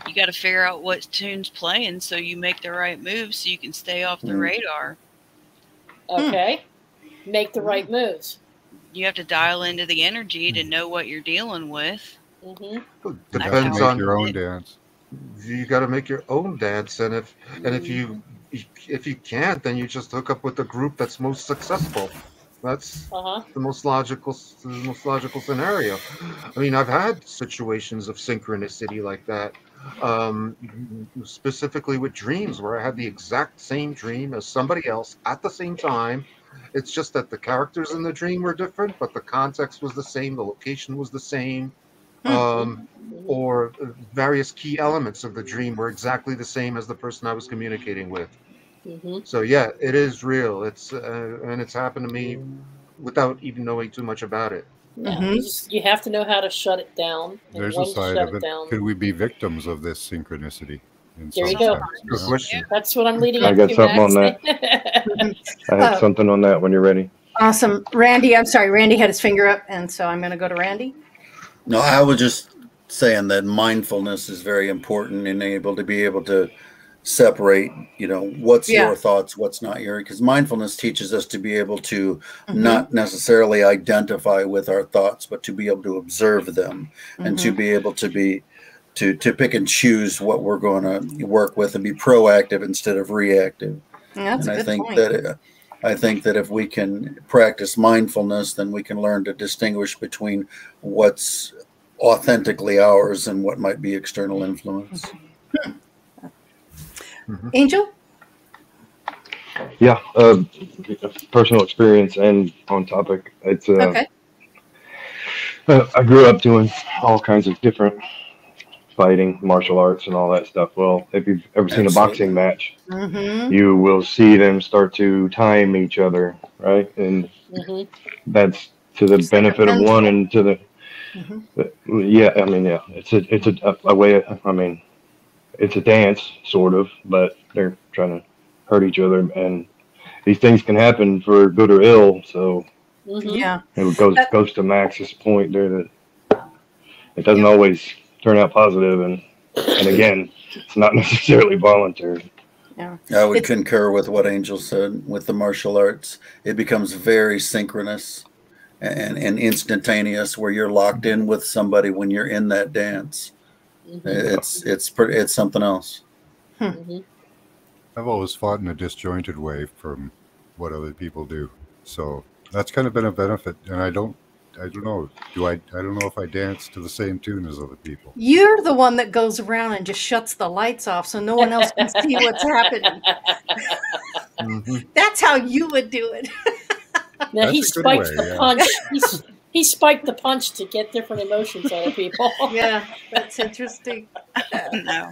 You got to figure out what tune's playing so you make the right moves so you can stay off the radar. Okay. Make the right moves. You have to dial into the energy to know what you're dealing with. Mm-hmm. You have Depends to make on your own dance. you got to make your own dance, and if you can't, then you just hook up with the group that's most successful. That's the most logical scenario. I mean, I've had situations of synchronicity like that, specifically with dreams where I had the exact same dream as somebody else at the same time. It's just that the characters in the dream were different, but the context was the same, the location was the same, or various key elements of the dream were exactly the same as the person I was communicating with. So yeah, it is real. It's and it's happened to me without even knowing too much about it. Yeah, you have to know how to shut it down. There's a side of it. Could we be victims of this synchronicity? There you go. Good question. That's what I'm leading I up got to. something on Max. I have something on that when you're ready. Awesome. Randy, I'm sorry. Randy had his finger up, and so I'm going to go to Randy. No, I was just saying that mindfulness is very important and be able to separate, what's Yeah. your thoughts, what's not your, because mindfulness teaches us to be able to not necessarily identify with our thoughts, but to be able to observe them and to be able to pick and choose what we're going to work with and be proactive instead of reactive. That's and a good point. I think that if we can practice mindfulness, then we can learn to distinguish between what's authentically ours and what might be external influence. Angel? Yeah, personal experience and on topic. It's Okay. I grew up doing all kinds of different fighting, martial arts, and all that stuff. Well, if you've ever seen a boxing match, you will see them start to time each other, right? And that's to the benefit of one and to the yeah. I mean, yeah, it's a way. I mean, it's a dance sort of, but they're trying to hurt each other, and these things can happen for good or ill. So yeah, it goes to Max's point there that it doesn't always turn out positive, and again, it's not necessarily voluntary. Yeah, I would concur with what Angel said with the martial arts. It becomes very synchronous and instantaneous, where you're locked in with somebody when you're in that dance. It's something else. I've always fought in a disjointed way from what other people do, so that's kind of been a benefit. And I don't know. I don't know if I dance to the same tune as other people. You're the one that goes around and just shuts the lights off so no one else can see what's happening. That's how you would do it. Now he spiked the punch. He spiked the punch to get different emotions out of people. Yeah, that's interesting. No,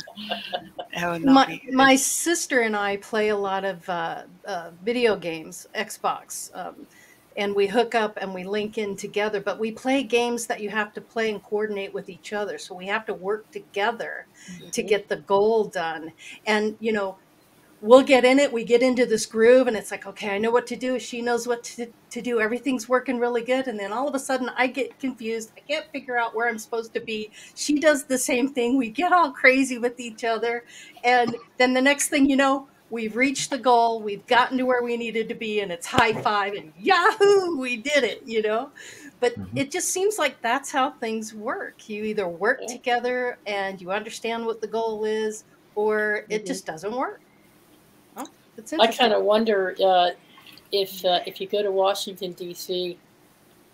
that would not be good. My sister and I play a lot of video games, Xbox, and we hook up and we link in together. But we play games that you have to play and coordinate with each other, so we have to work together to get the goal done. And we'll get in it. We get into this groove, and it's like, okay, I know what to do. She knows what to do. Everything's working really good. And then all of a sudden, I get confused. I can't figure out where I'm supposed to be. She does the same thing. We get all crazy with each other. And then the next thing you know, we've reached the goal. We've gotten to where we needed to be, and it's high five and yahoo, we did it, But it just seems like that's how things work. You either work together and you understand what the goal is, or it just doesn't work. I kind of wonder if you go to Washington, D.C.,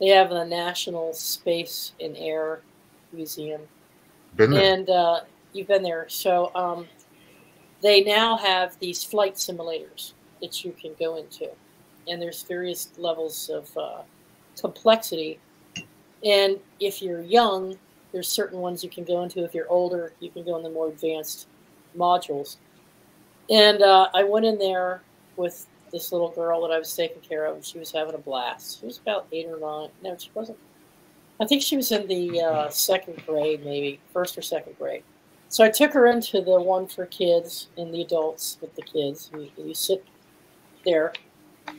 they have the National Space and Air Museum. Been there. And you've been there. So they now have these flight simulators that you can go into. And there's various levels of complexity. And if you're young, there's certain ones you can go into. If you're older, you can go in the more advanced modules. And I went in there with this little girl that I was taking care of, and she was having a blast. She was about 8 or 9. No, she wasn't. I think she was in the second grade, maybe, first or second grade. So I took her into the one for kids and the adults with the kids. You sit there.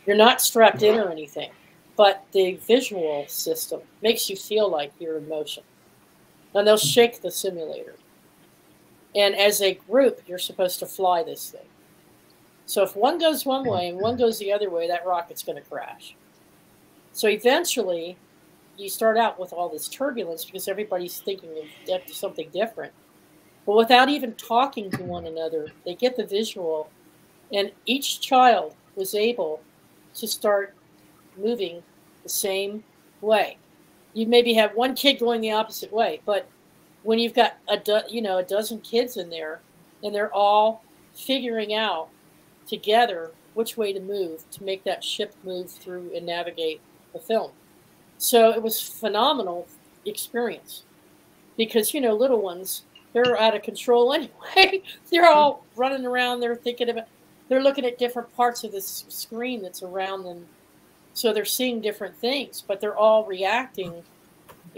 You're not strapped in or anything, but the visual system makes you feel like you're in motion. And they'll shake the simulator. And as a group, you're supposed to fly this thing. So if one goes one way and one goes the other way, that rocket's going to crash. So eventually, you start out with all this turbulence because everybody's thinking of something different. But without even talking to one another, they get the visual. And each child was able to start moving the same way. You maybe have one kid going the opposite way, but when you've got a dozen kids in there, and they're all figuring out together which way to move to make that ship move through and navigate the film. So it was a phenomenal experience because, little ones, they're out of control anyway. They're all running around. They're looking at different parts of this screen that's around them. So they're seeing different things, but they're all reacting.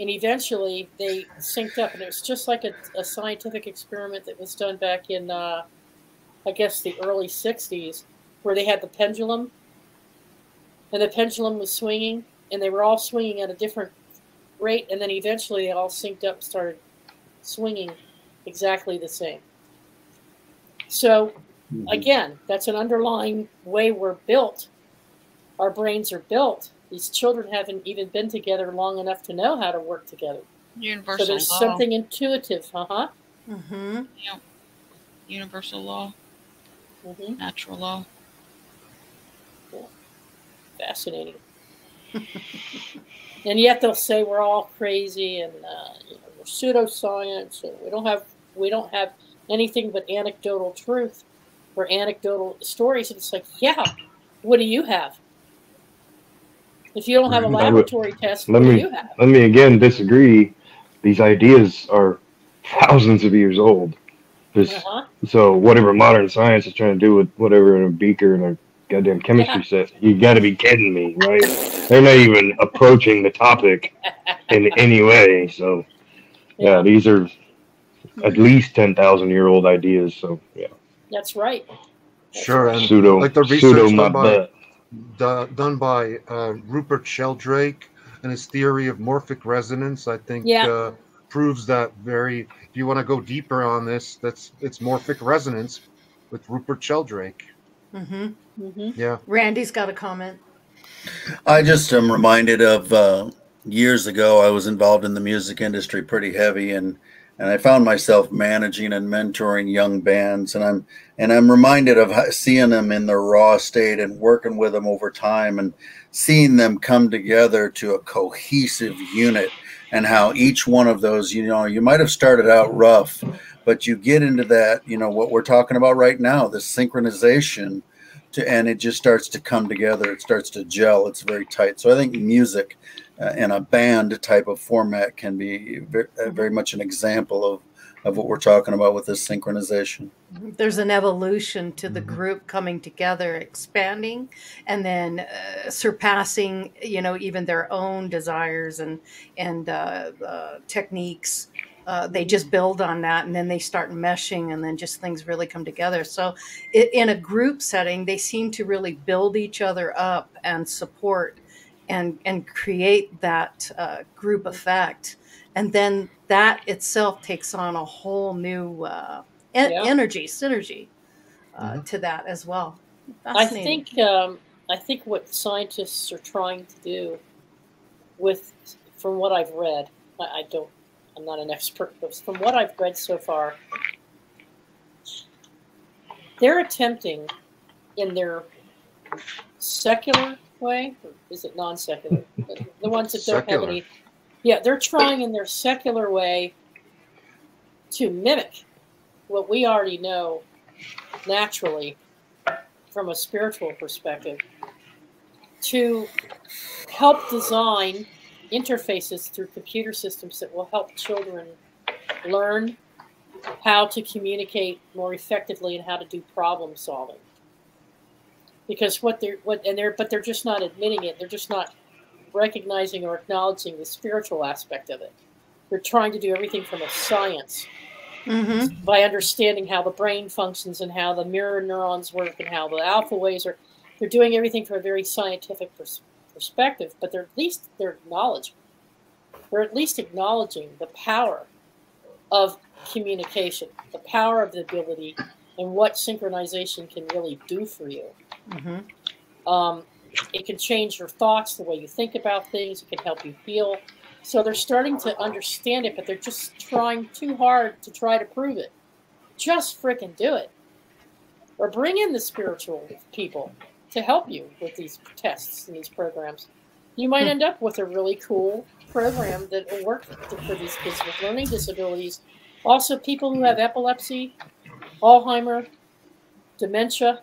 And eventually they synced up. And it was just like a scientific experiment that was done back in, I guess, the early 60s, where they had the pendulum. And the pendulum was swinging. And they were all swinging at a different rate. And then eventually they all synced up and started swinging exactly the same. So again, that's an underlying way we're built. Our brains are built. These children haven't even been together long enough to know how to work together. Universal so there's law. something intuitive, Yeah. Universal law. Natural law. Yeah. Fascinating. And yet they'll say we're all crazy and we're pseudoscience and we don't have anything but anecdotal truth or anecdotal stories. And it's like, yeah, what do you have? If you don't have a laboratory test, what do you have? Let me again disagree. These ideas are thousands of years old. So whatever modern science is trying to do with whatever in a beaker and a goddamn chemistry set, you got to be kidding me, right? They're not even approaching the topic in any way. So yeah, these are at least 10,000-year-old ideas. So yeah, that's right. Sure, and pseudo, like the research done by Rupert Sheldrake and his theory of morphic resonance, I think proves that very. If you want to go deeper on this, it's morphic resonance with Rupert Sheldrake. Yeah. Randy's got a comment. I just am reminded of years ago. I was involved in the music industry pretty heavy, and I found myself managing and mentoring young bands, and I'm reminded of seeing them in their raw state and working with them over time and seeing them come together to a cohesive unit, and how each one of those, you might have started out rough, but you get into that, what we're talking about right now, the synchronization, and it just starts to come together. It starts to gel. It's very tight. So I think music in a band type of format can be very much an example of what we're talking about with this synchronization. There's an evolution to the group coming together, expanding, and then surpassing, even their own desires and techniques. They just build on that, and then they start meshing, and then just things really come together. So in a group setting, they seem to really build each other up and support and create that group effect. And then that itself takes on a whole new energy, synergy to that as well. I think what scientists are trying to do from what I've read, I'm not an expert, but from what I've read so far, they're attempting in their secular way, or is it non-secular? The ones that don't have any. Yeah, they're trying in their secular way to mimic what we already know naturally from a spiritual perspective, to help design interfaces through computer systems that will help children learn how to communicate more effectively and how to do problem solving. Because but they're just not admitting it. They're just not recognizing or acknowledging the spiritual aspect of it. They're trying to do everything from a science by understanding how the brain functions and how the mirror neurons work and how the alpha waves are. They're doing everything from a very scientific perspective, but they're at least acknowledging the power of communication, the power of the ability, and what synchronization can really do for you. It can change your thoughts, the way you think about things. It can help you heal. So they're starting to understand it, but they're just trying too hard to try to prove it. Just frickin' do it. Or bring in the spiritual people to help you with these tests and these programs. You might end up with a really cool program that will work for these kids with learning disabilities. Also, people who have epilepsy, Alzheimer, dementia.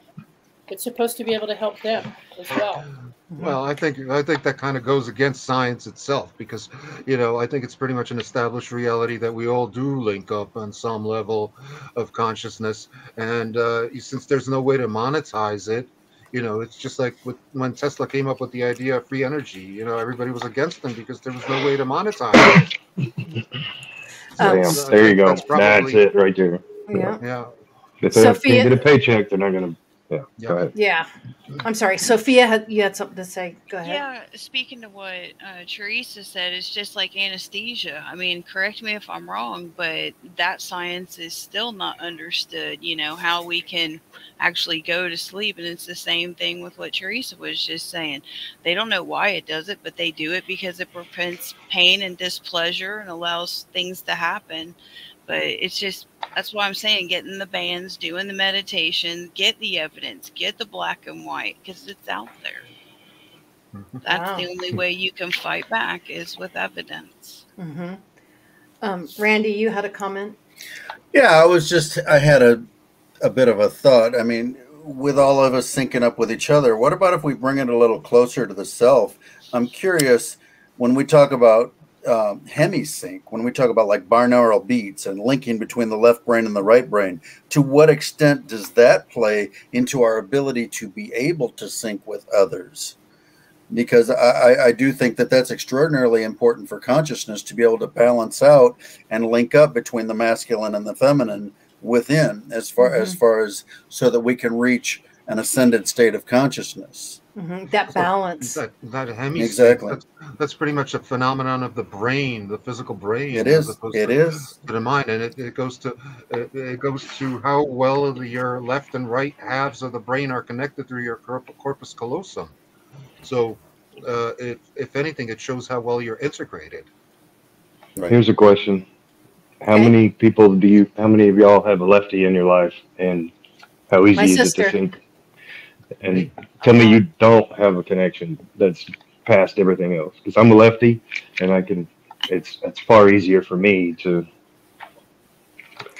It's supposed to be able to help them as well. Well, I think that kind of goes against science itself, because I think it's pretty much an established reality that we all do link up on some level of consciousness, and since there's no way to monetize it, it's just like when Tesla came up with the idea of free energy. Everybody was against them because there was no way to monetize it. There you go. That's it right there. Yeah. If they get a paycheck, they're not going to Yeah. Yeah. Go ahead. Yeah. I'm sorry. Sophia, you had something to say. Go ahead. Yeah, speaking to what Teresa said, it's just like anesthesia. I mean, correct me if I'm wrong, but that science is still not understood, you know, how we can actually go to sleep. And it's the same thing with what Teresa was just saying. They don't know why it does it, but they do it because it prevents pain and displeasure and allows things to happen. But it's just, that's why I'm saying getting the bands, doing the meditation, get the evidence, get the black and white, because it's out there. That's the only way you can fight back is with evidence. Randy, you had a comment? Yeah, I had a bit of a thought. I mean, with all of us syncing up with each other, what about if we bring it a little closer to the self? I'm curious, when we talk about hemisync, when we talk about like binaural beats and linking between the left brain and the right brain, to what extent does that play into our ability to be able to sync with others? Because I do think that that's extraordinarily important for consciousness, to be able to balance out and link up between the masculine and the feminine within, as far as so that we can reach an ascended state of consciousness. That balance. That hemisync, Exactly. That's pretty much a phenomenon of the brain, the physical brain. It is. It is. To the mind, and it goes to how well your left and right halves of the brain are connected through your corpus callosum. So, if anything, it shows how well you're integrated. Right. Here's a question: how many of y'all have a lefty in your life, and how easy is it to sync? And tell me you don't have a connection that's past everything else. Because I'm a lefty, and it's far easier for me to.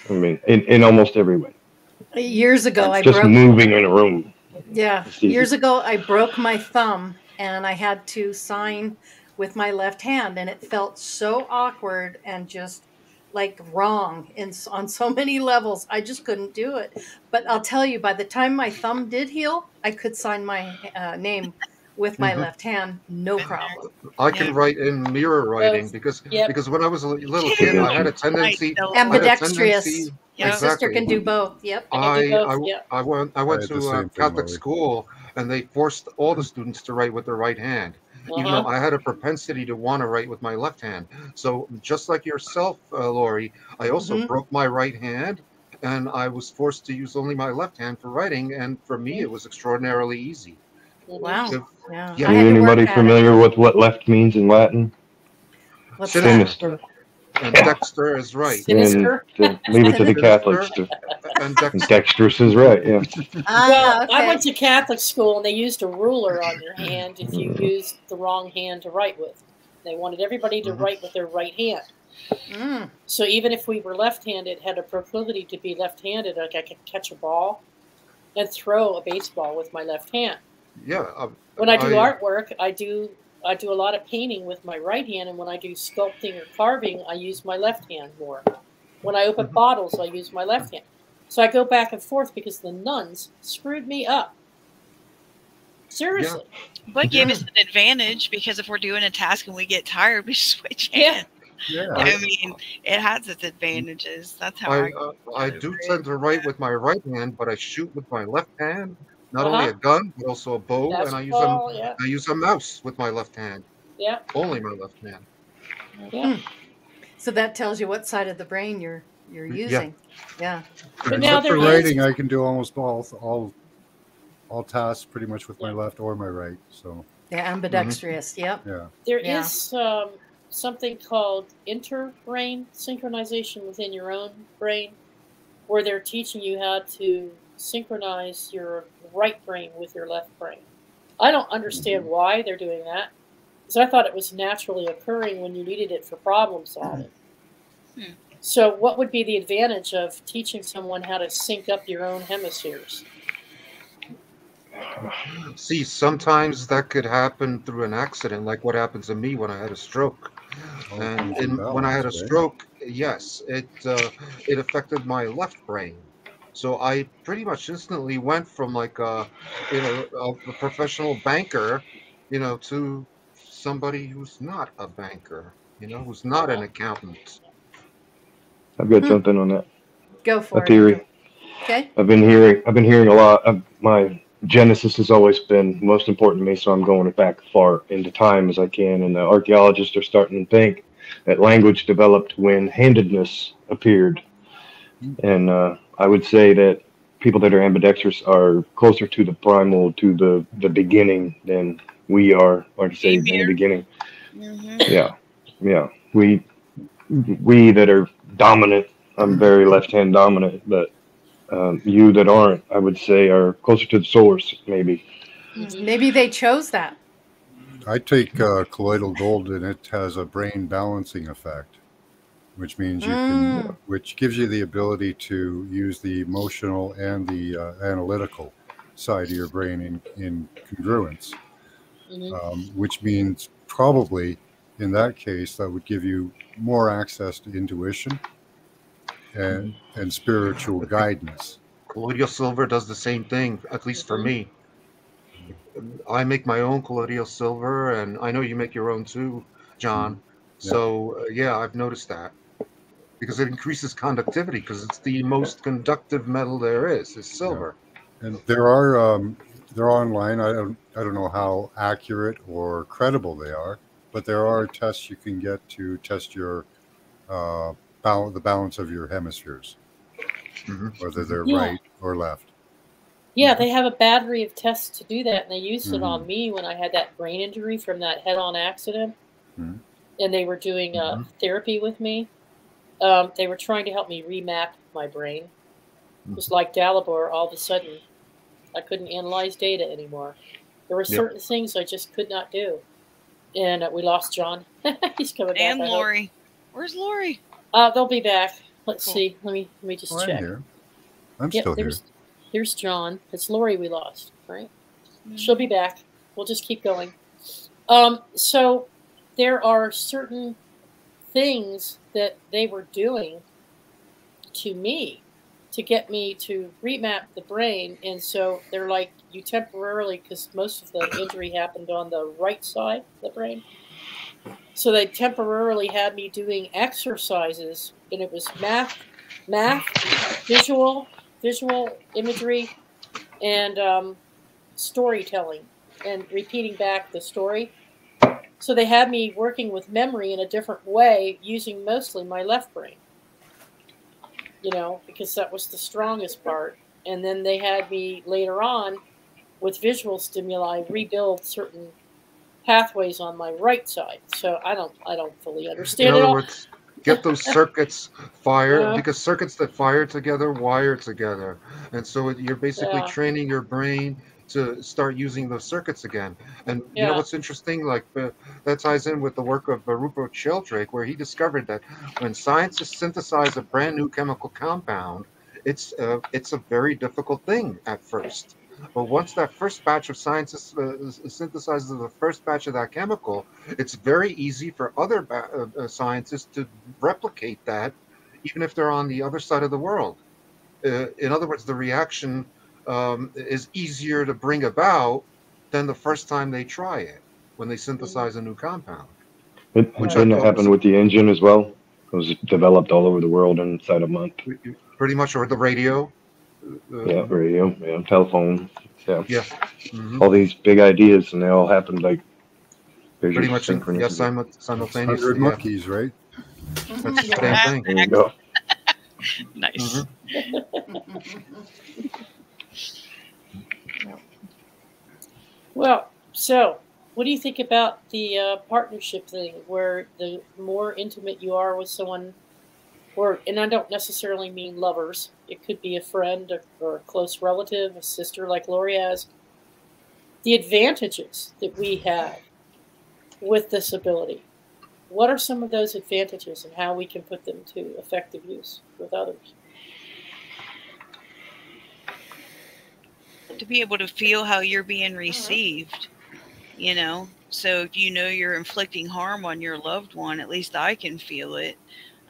I mean, in almost every way. Years ago, moving in a room. Yeah, years ago, I broke my thumb, and I had to sign with my left hand, and it felt so awkward and just like wrong on so many levels. I just couldn't do it. But I'll tell you, by the time my thumb did heal, I could sign my name with my left hand, no problem. I can write in mirror writing because when I was a little kid, I had a tendency. Ambidextrous. My sister can do both. Yep. I went to Catholic school, and they forced all the students to write with their right hand. Even though I had a propensity to want to write with my left hand. So just like yourself, Lori, I also broke my right hand, and I was forced to use only my left hand for writing. And for me, it was extraordinarily easy. Wow. Is anybody familiar with what left means in Latin? What's Sinister. And dexter is right. Sinister? And leave it to the Catholics. And dexterous is right, yeah. Well, I went to Catholic school, and they used a ruler on your hand if you used the wrong hand to write with. They wanted everybody to write with their right hand. So even if we were left-handed, had a proclivity to be left-handed, like I could catch a ball and throw a baseball with my left hand. Yeah. When I do artwork, I do a lot of painting with my right hand, and when I do sculpting or carving, I use my left hand more. When I open bottles, I use my left hand. So I go back and forth because the nuns screwed me up. Seriously. Yeah. But gave us an advantage, because if we're doing a task and we get tired, we switch hands. Yeah. I mean, it has its advantages. That's how I do tend to write with my right hand, but I shoot with my left hand. Not only a gun, but also a bow, and I use a mouse with my left hand. Yeah. Only my left hand. Yeah. So that tells you what side of the brain you're using. Yeah. But now for writing, I can do almost all tasks pretty much with my left or my right. So. Yeah, ambidextrous. Yep. Yeah. There is something called interbrain synchronization within your own brain, where they're teaching you how to synchronize your right brain with your left brain. I don't understand why they're doing that, because I thought it was naturally occurring when you needed it for problem solving. So what would be the advantage of teaching someone how to sync up your own hemispheres? See, sometimes that could happen through an accident, like what happens to me when I had a stroke. When I had a stroke, yes, it affected my left brain. So I pretty much instantly went from like a professional banker, to somebody who's not a banker, who's not an accountant. I've got something on that. Go for it. A theory. Okay. I've been hearing a lot. My genesis has always been most important to me, so I'm going back far into time as I can. And the archaeologists are starting to think that language developed when handedness appeared. And I would say that people that are ambidextrous are closer to the primal, to the beginning than we are, or to say in the beginning. Yeah, yeah. We that are dominant. I'm very left-hand dominant, but you that aren't, I would say, are closer to the source, maybe. Maybe they chose that. I take colloidal gold, and it has a brain balancing effect, which means you can, which gives you the ability to use the emotional and the analytical side of your brain in congruence, which means probably in that case that would give you more access to intuition and spiritual guidance. Colloidal silver does the same thing, at least for me. I make my own colloidal silver, and I know you make your own too, John. So yeah, I've noticed that because it increases conductivity because it's the most conductive metal there is silver. And they're online. I don't know how accurate or credible they are, but there are tests you can get to test your the balance of your hemispheres, whether they're right or left. Yeah, they have a battery of tests to do that, and they used it on me when I had that brain injury from that head-on accident, and they were doing therapy with me. They were trying to help me remap my brain. It was like Dalibor. All of a sudden, I couldn't analyze data anymore. There were certain things I just could not do. And we lost John. He's coming back. And Lori. Where's Lori? They'll be back. Let's see. Let me just check. I'm here. I'm still here. Here's John. It's Lori we lost, right? She'll be back. We'll just keep going. So there are certain things that they were doing to me to get me to remap the brain. And so they're like, you temporarily, because most of the injury happened on the right side of the brain. So they temporarily had me doing exercises, and it was math, visual imagery, and storytelling, and repeating back the story. So they had me working with memory in a different way, using mostly my left brain, because that was the strongest part. And then they had me later on with visual stimuli rebuild certain pathways on my right side. So I don't fully understand it. In other words, get those circuits fired, because circuits that fire together wire together, and so you're basically training your brain to start using those circuits again. And you know what's interesting? Like that ties in with the work of Rupert Sheldrake, where he discovered that when scientists synthesize a brand new chemical compound, it's a very difficult thing at first. But once that first batch of scientists synthesizes the first batch of that chemical, it's very easy for other scientists to replicate that, even if they're on the other side of the world. In other words, the reaction is easier to bring about than the first time they try it, when they synthesize a new compound. Didn't it happen with the engine as well? It was developed all over the world inside a month. Pretty much, or the radio. Radio, telephone, Mm-hmm. all these big ideas, and they all happened like pretty much simultaneously. 100 monkeys, right? That's the same thing. There you go. Nice. Well, so what do you think about the partnership thing, where the more intimate you are with someone, and I don't necessarily mean lovers, it could be a friend or a close relative, a sister like Lori has, the advantages that we have with this ability. What are some of those advantages and how we can put them to effective use with others? To be able to feel how you're being received, so if you're inflicting harm on your loved one, at least I can feel it.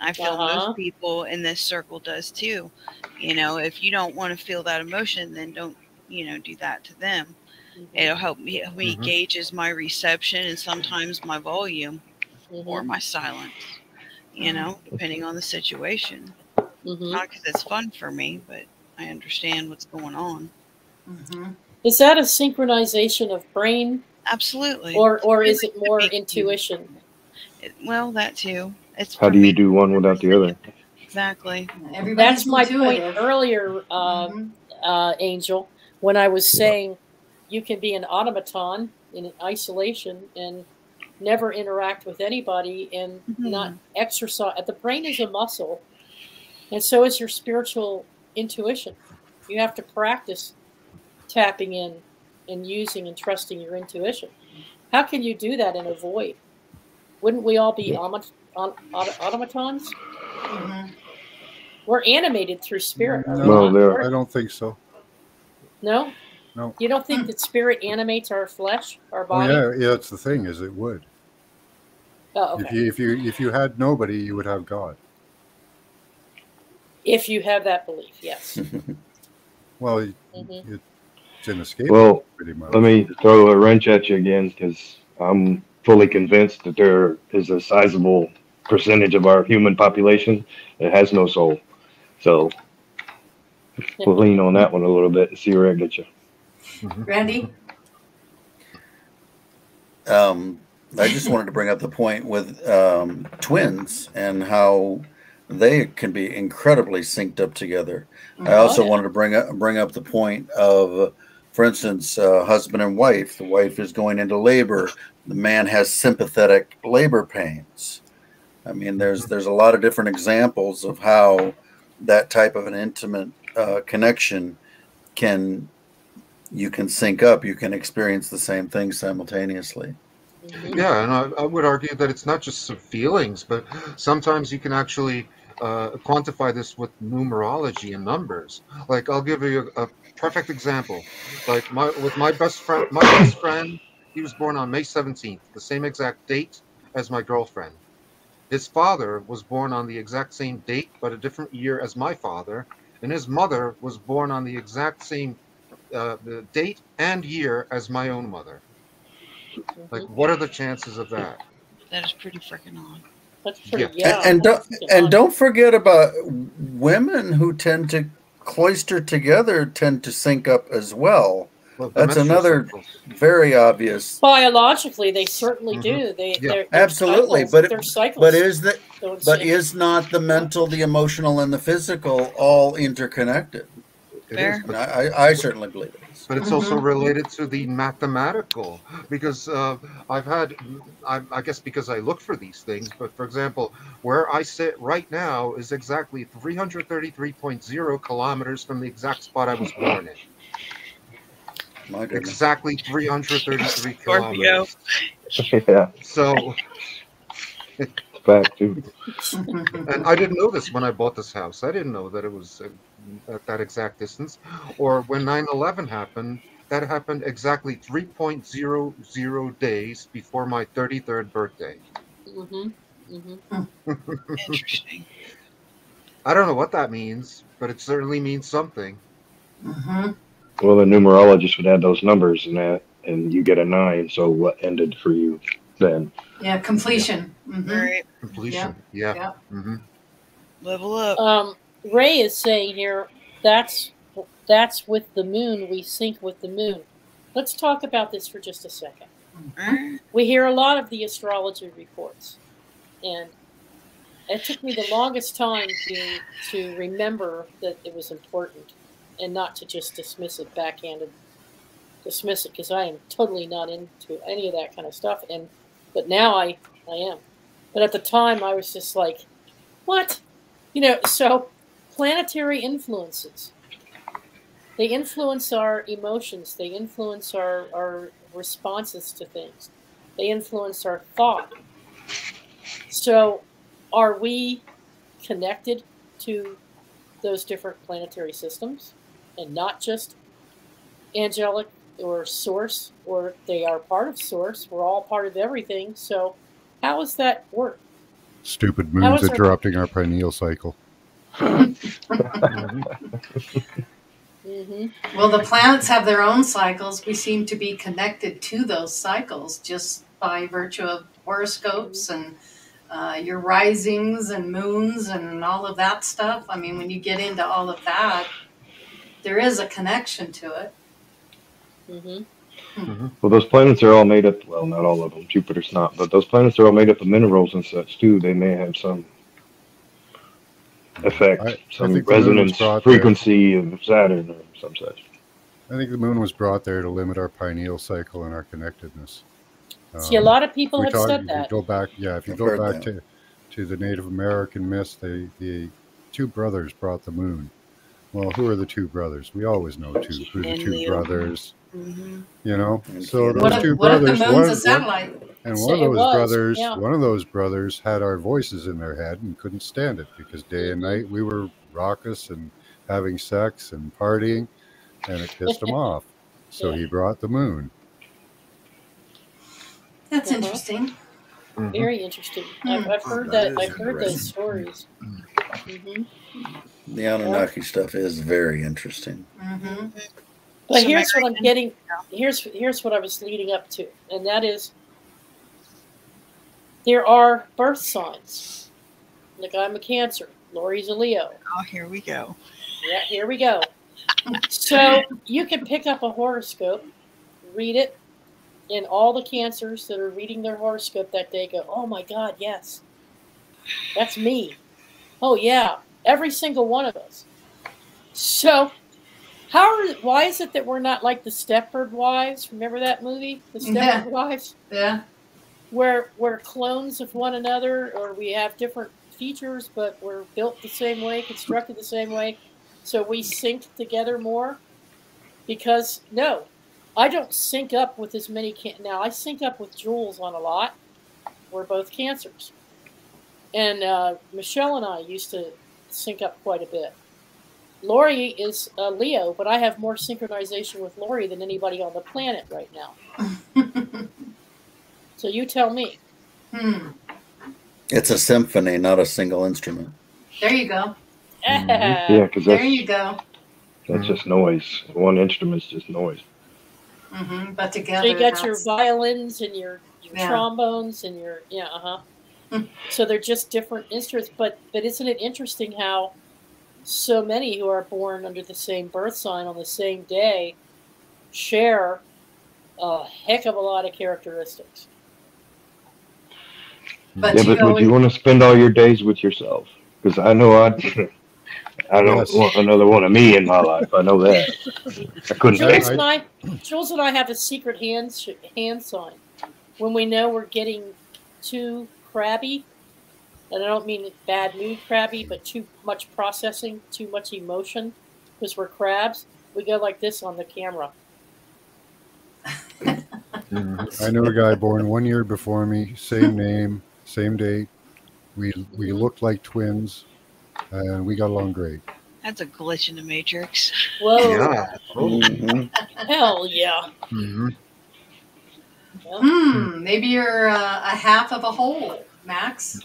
I feel most people in this circle does too. If you don't want to feel that emotion, then don't, do that to them. It'll help me gauges my reception and sometimes my volume or my silence, depending on the situation. Not because it's fun for me, but I understand what's going on. Mm-hmm. Is that a synchronization of brain? Absolutely. Or is it more intuition? Well, that too. It's How do you do one without the other? Exactly. Everybody's That's my point intuitive. earlier, Angel, when I was saying you can be an automaton in isolation and never interact with anybody and not exercise. The brain is a muscle, and so is your spiritual intuition. You have to practice tapping in and using and trusting your intuition. How can you do that in a void? Wouldn't we all be automatons? Mm-hmm. We're animated through spirit. Are we No, not? I don't think so. No? No. You don't think that spirit animates our flesh, our Oh body? yeah, that's the thing, is it would. Oh, okay. If you had nobody, you would have God. If you have that belief, yes. Well, Mm-hmm. it's inescapable, pretty much. Let me throw a wrench at you again, because I'm fully convinced that there is a sizable percentage of our human population that has no soul. So we'll lean on that one a little bit and see where it gets you. Randy? I just wanted to bring up the point with twins and how they can be incredibly synced up together. I also wanted to bring up the point of, for instance, husband and wife. The wife is going into labor. The man has sympathetic labor pains. I mean, there's a lot of different examples of how that type of an intimate connection you can sync up. You can experience the same thing simultaneously. Yeah, and I would argue that it's not just some feelings, but sometimes you can actually quantify this with numerology and numbers. Like, I'll give you a perfect example. Like with my best friend, he was born on May 17th, the same exact date as my girlfriend. His father was born on the exact same date, but a different year as my father, and his mother was born on the exact same date and year as my own mother. Like, what are the chances of that? That is pretty freaking odd. That's pretty, And don't forget about women who tend to cloister together, tend to sync up as well. That's another very obvious. Biologically, they certainly do. Absolutely, cycles, but is not the mental, the emotional, and the physical all interconnected? It is, but I certainly believe it is. But it's also related to the mathematical, because I guess because I look for these things, but for example, where I sit right now is exactly 333.0 kilometers from the exact spot I was born in. My goodness. Exactly 333 kilometers. Yeah. So... Fact, too. And I didn't know this when I bought this house. I didn't know that it was at that exact distance. Or when 9/11 happened, that happened exactly 3.00 days before my 33rd birthday. Interesting. I don't know what that means, but it certainly means something. Well, the numerologist would add those numbers in that, and you get a 9. So what ended for you then? Yeah, completion. Right. Completion. Yeah. Level up. Ray is saying here, that's with the moon. We sync with the moon. Let's talk about this for just a second. We hear a lot of the astrology reports, and it took me the longest time to remember that it was important and not to just dismiss it because I am totally not into any of that kind of stuff. But now I am. But at the time I was just like, what? So planetary influences. They influence our emotions. They influence our responses to things. They influence our thought. So are we connected to those different planetary systems and not just angelic or source, or they are part of source? We're all part of everything. So how does that work? Stupid moons interrupting our pineal cycle. Well, the planets have their own cycles. We seem to be connected to those cycles just by virtue of horoscopes and your risings and moons and all of that stuff. I mean, when you get into all of that, there is a connection to it. Well, those planets are all made up, well, not all of them, Jupiter's not, but those planets are all made up of minerals and such too. They may have some effect, some resonance frequency of Saturn or some such. I think the moon was brought there to limit our pineal cycle and our connectedness. See, a lot of people have said that. If you go back, if you go back to the Native American myths, the two brothers brought the moon. Well, who are the two brothers? We always know who the two brothers. You know, so those two brothers. What if the moon's a satellite? And one of those brothers had our voices in their head and couldn't stand it because day and night we were raucous and having sex and partying, and it pissed him off. So he brought the moon. That's interesting. Very interesting. I've heard that. I've heard those stories. The Anunnaki stuff is very interesting. But here's what I'm getting. Here's what I was leading up to, and that is there are birth signs. Like I'm a Cancer. Lori's a Leo. Oh, here we go. Yeah, here we go. So you can pick up a horoscope, read it, and all the Cancers that are reading their horoscope that day go, "Oh my God, yes, that's me." Oh yeah, every single one of us. So. Why is it that we're not like the Stepford Wives? Remember that movie, The Stepford Wives? Yeah. Where we're clones of one another, or we have different features, but we're built the same way, constructed the same way, so we sync together more? Because, no, I don't sync up with as many... Now, I sync up with Jules on a lot. We're both Cancers. And Michelle and I used to sync up quite a bit. Lori is a Leo, but I have more synchronization with Lori than anybody on the planet right now. So you tell me. It's a symphony, not a single instrument. There you go. Yeah, because there you go. That's just noise. One instrument's just noise. But together, so you got your violins and your trombones and your So they're just different instruments. But isn't it interesting how so many who are born under the same birth sign on the same day share a heck of a lot of characteristics? But would you want to spend all your days with yourself? Because I know I don't want another one of me in my life. I know that. I couldn't. Jules and I have a secret hand sign. When we know we're getting too crabby, and I don't mean bad mood crabby, but too much processing, too much emotion, because we're crabs, we go like this on the camera. I know a guy born 1 year before me, same name, same date. We looked like twins, and we got along great. That's a glitch in the Matrix. Whoa. Yeah. Hell yeah. Maybe you're a half of a whole, Max.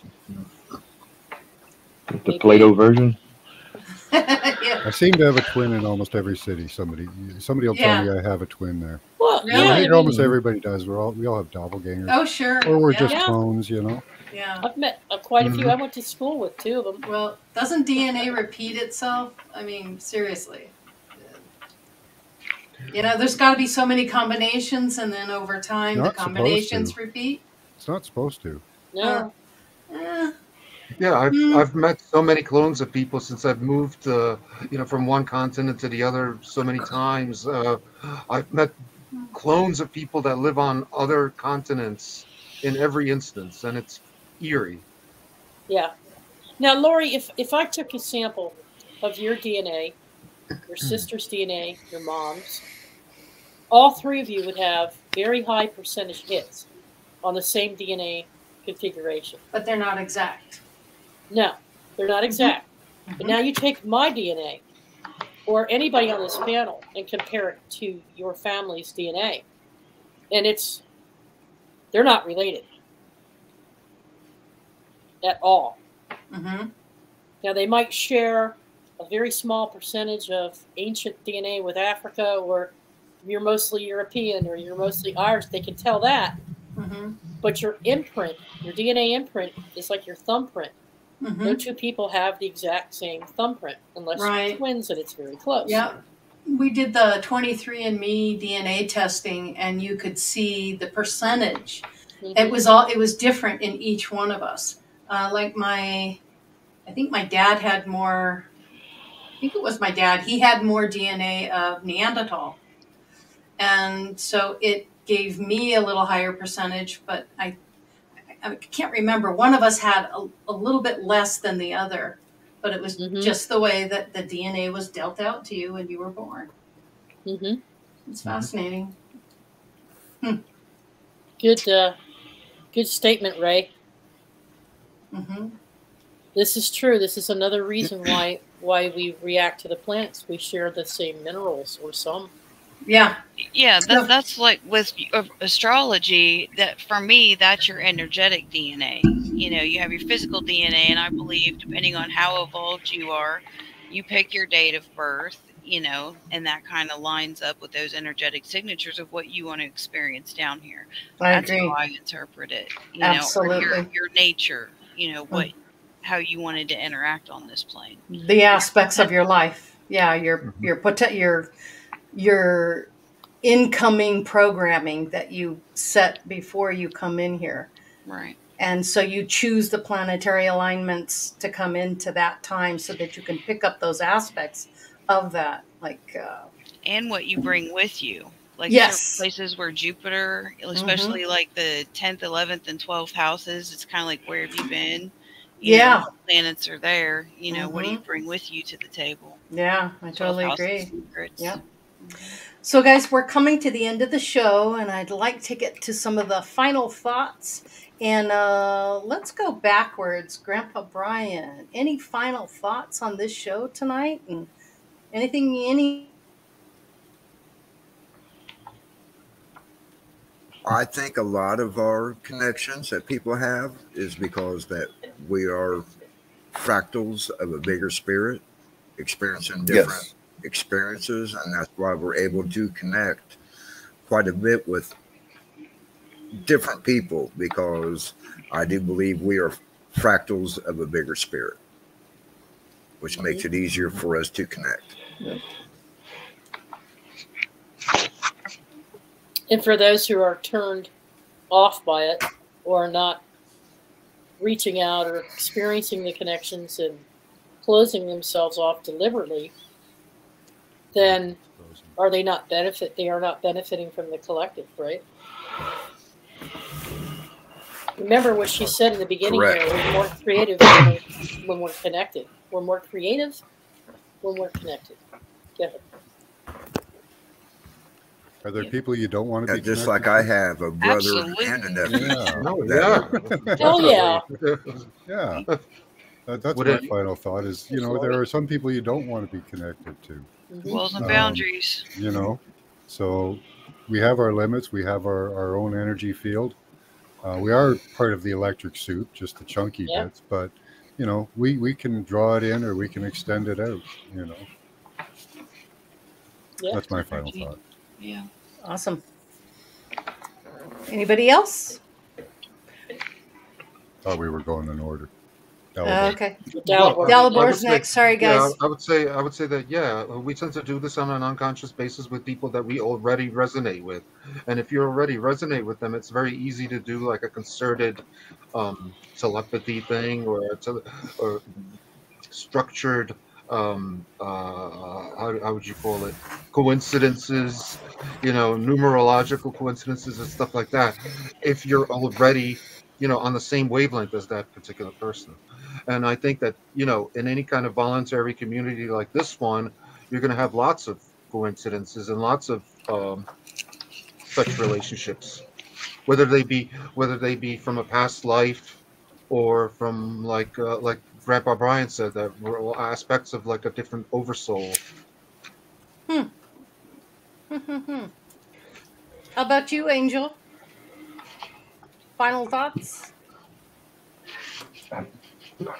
The Plato version? I seem to have a twin in almost every city. Somebody will tell me I have a twin there. Well, I think almost everybody does. We all have doppelgangers. Oh, sure. Or we're just clones, you know. Yeah. I've met quite a few. I went to school with two of them. Well, doesn't DNA repeat itself? I mean, seriously. You know, there's got to be so many combinations, and then over time, the combinations repeat. It's not supposed to. No. Yeah, I've met so many clones of people since I've moved, from one continent to the other so many times. I've met clones of people that live on other continents in every instance, and it's eerie. Yeah. Now, Lori, if I took a sample of your DNA, your sister's DNA, your mom's, all three of you would have very high percentage hits on the same DNA configuration. But they're not exact. No, they're not exact. But now you take my DNA or anybody on this panel and compare it to your family's DNA, and they're not related at all. Now, they might share a very small percentage of ancient DNA with Africa, or you're mostly European, or you're mostly Irish. They can tell that. But your imprint, your DNA imprint, is like your thumbprint. No two people have the exact same thumbprint unless you're twins and it's very close. Yep. we did the 23andMe DNA testing, and you could see the percentage. It was different in each one of us. Like I think my dad had more. I think it was my dad. He had more DNA of Neanderthal, and so it gave me a little higher percentage. But I can't remember. One of us had a little bit less than the other, but it was just the way that the DNA was dealt out to you when you were born. It's fascinating. Good statement, Ray. This is true. This is another reason why we react to the plants. We share the same minerals, or some. Yeah. Yeah, that's like with astrology, that for me, that's your energetic DNA. You know, you have your physical DNA, and I believe depending on how evolved you are, you pick your date of birth, you know, and that kind of lines up with those energetic signatures of what you want to experience down here. That's how I interpret it. You Absolutely. know, or your nature, you know, how you wanted to interact on this plane. The aspects of your life. Yeah, your incoming programming that you set before you come in here. Right. And so you choose the planetary alignments to come into that time so that you can pick up those aspects of that, like and what you bring with you. Like certain places where Jupiter, especially like the 10th, 11th, and 12th houses, it's kind of like, where have you been? You know, what planets are there? You know, what do you bring with you to the table? Yeah, I totally agree. Yeah. So, guys, we're coming to the end of the show, and I'd like to get to some of the final thoughts. And let's go backwards. Grandpa Brian, any final thoughts on this show tonight? And anything, I think a lot of our connections that people have is because that we are fractals of a bigger spirit, experiencing different experiences, and that's why we're able to connect quite a bit with different people, because I do believe we are fractals of a bigger spirit, which makes it easier for us to connect. And for those who are turned off by it, or not reaching out or experiencing the connections and closing themselves off deliberately, then they are not benefiting from the collective, right? Remember what she said in the beginning here, we're more creative when we're connected. We're more creative when we're connected. Go ahead. Are there people you don't want to be just connected like I have a brother and a nephew. Oh, yeah. Yeah. That's my final thought is, you know, there are some people you don't want to be connected to. Walls and boundaries. You know, so we have our limits. We have our own energy field. We are part of the electric soup, just the chunky bits, but, you know, we can draw it in or we can extend it out, you know. That's my final thought. Yeah. Awesome. Anybody else? Thought we were going in order. Okay. Delabor's next. Sorry, guys. Yeah, I would say that, we tend to do this on an unconscious basis with people that we already resonate with. And if you already resonate with them, it's very easy to do like a concerted telepathy thing or structured, how would you call it? Coincidences, you know, numerological coincidences and stuff like that. If you're already, you know, on the same wavelength as that particular person. And I think that, you know, in any kind of voluntary community like this one, you're going to have lots of coincidences and lots of such relationships, whether they be from a past life or from like Grandpa Brian said, that we're all aspects of like a different oversoul. How about you, Angel? Final thoughts?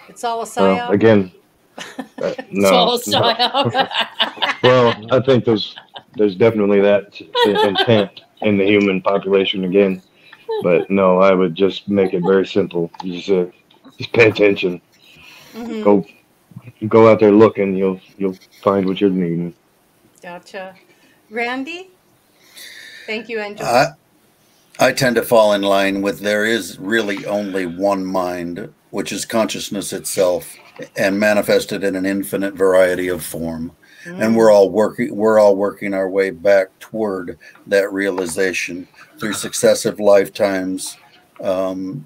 It's all a psyop. Again, no. It's all a psyop. Well, I think there's definitely that intent in the human population again, but no, I would just make it very simple. Just pay attention. Go out there looking. You'll find what you're needing. Gotcha. Randy? Thank you, Angel. I tend to fall in line with there is really only one mind, which is consciousness itself, and manifested in an infinite variety of form. And we're all working our way back toward that realization through successive lifetimes, and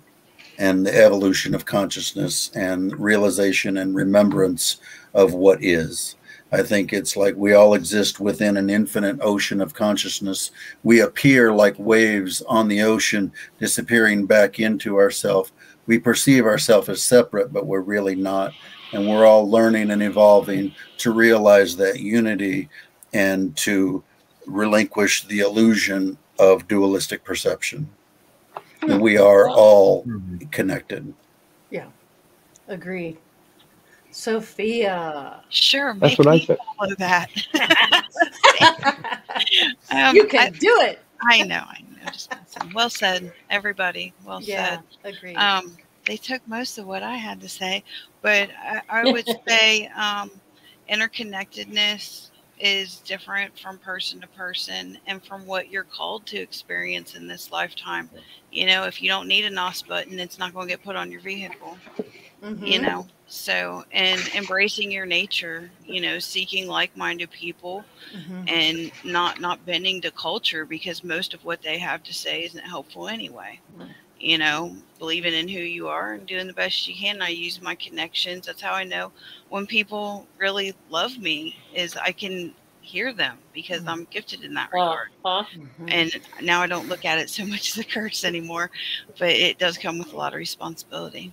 the evolution of consciousness and realization and remembrance of what is. I think it's like we all exist within an infinite ocean of consciousness. We appear like waves on the ocean, disappearing back into ourselves. We perceive ourselves as separate, but we're really not. And we're all learning and evolving to realize that unity and to relinquish the illusion of dualistic perception. And we are all connected. Yeah, agreed. Sophia. Sure, That's make what I me said. follow that. You can do it. I know. Just messing. Well said, everybody. Well said. Agreed. They took most of what I had to say, but I would say interconnectedness is different from person to person and from what you're called to experience in this lifetime. You know, if you don't need a NOS button, it's not going to get put on your vehicle. You know, so, and embracing your nature, you know, seeking like-minded people and not bending to culture, because most of what they have to say isn't helpful anyway. You know, believing in who you are and doing the best you can. I use my connections. That's how I know when people really love me, is I can hear them, because I'm gifted in that regard. And now I don't look at it so much as a curse anymore, but it does come with a lot of responsibility.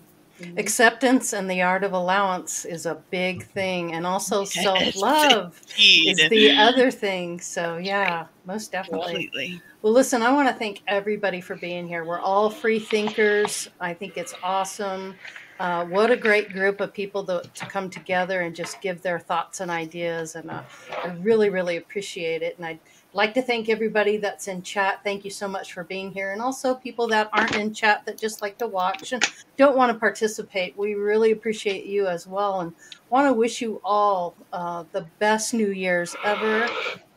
Acceptance and the art of allowance is a big thing, and also self-love is the other thing. So yeah, most definitely. Completely. Well, listen, I want to thank everybody for being here. We're all free thinkers. I think it's awesome. What a great group of people to come together and just give their thoughts and ideas. And I really, really appreciate it. And I'd like to thank everybody that's in chat. Thank you so much for being here. And also people that aren't in chat that just like to watch and don't want to participate. We really appreciate you as well. And want to wish you all the best New Year's ever.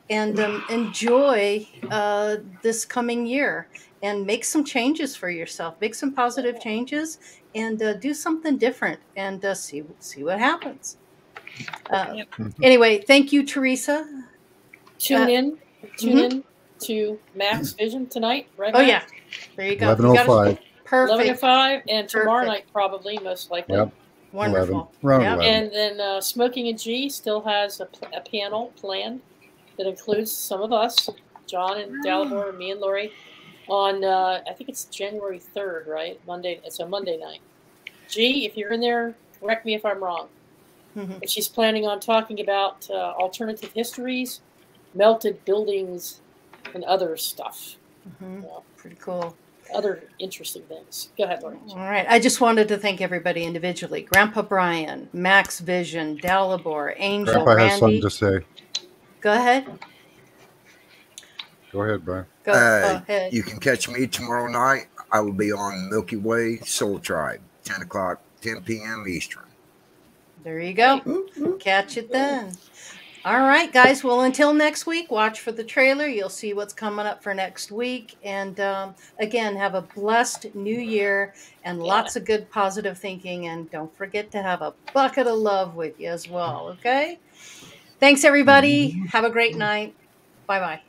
And enjoy this coming year, and make some changes for yourself. Make some positive changes, and do something different, and see what happens. Anyway, thank you, Teresa. Tune in to Max Vision tonight, right? Oh yeah, there you go. 11:05. Perfect. 11:05, and tomorrow night probably, most likely. Yep. Wonderful. 11. Round 11. And then Smoking a G still has a panel planned that includes some of us, John and Dalibor, and me and Lori, on I think it's January 3rd, right? Monday. It's a Monday night. G, if you're in there, correct me if I'm wrong. But she's planning on talking about alternative histories, melted buildings, and other stuff. Pretty cool. Other interesting things. Go ahead, Lori. All right. I just wanted to thank everybody individually. Grandpa Brian, Max Vision, Dalibor, Angel, Grandpa Randy. has something to say. Go ahead. Go ahead, Brian. Go ahead. You can catch me tomorrow night. I will be on Milky Way Soul Tribe, 10 o'clock, 10 p.m. Eastern. There you go. Catch it then. All right, guys. Well, until next week, watch for the trailer. You'll see what's coming up for next week. And again, have a blessed new year and lots of good positive thinking. And don't forget to have a bucket of love with you as well. Okay? Thanks, everybody. Have a great night. Bye-bye.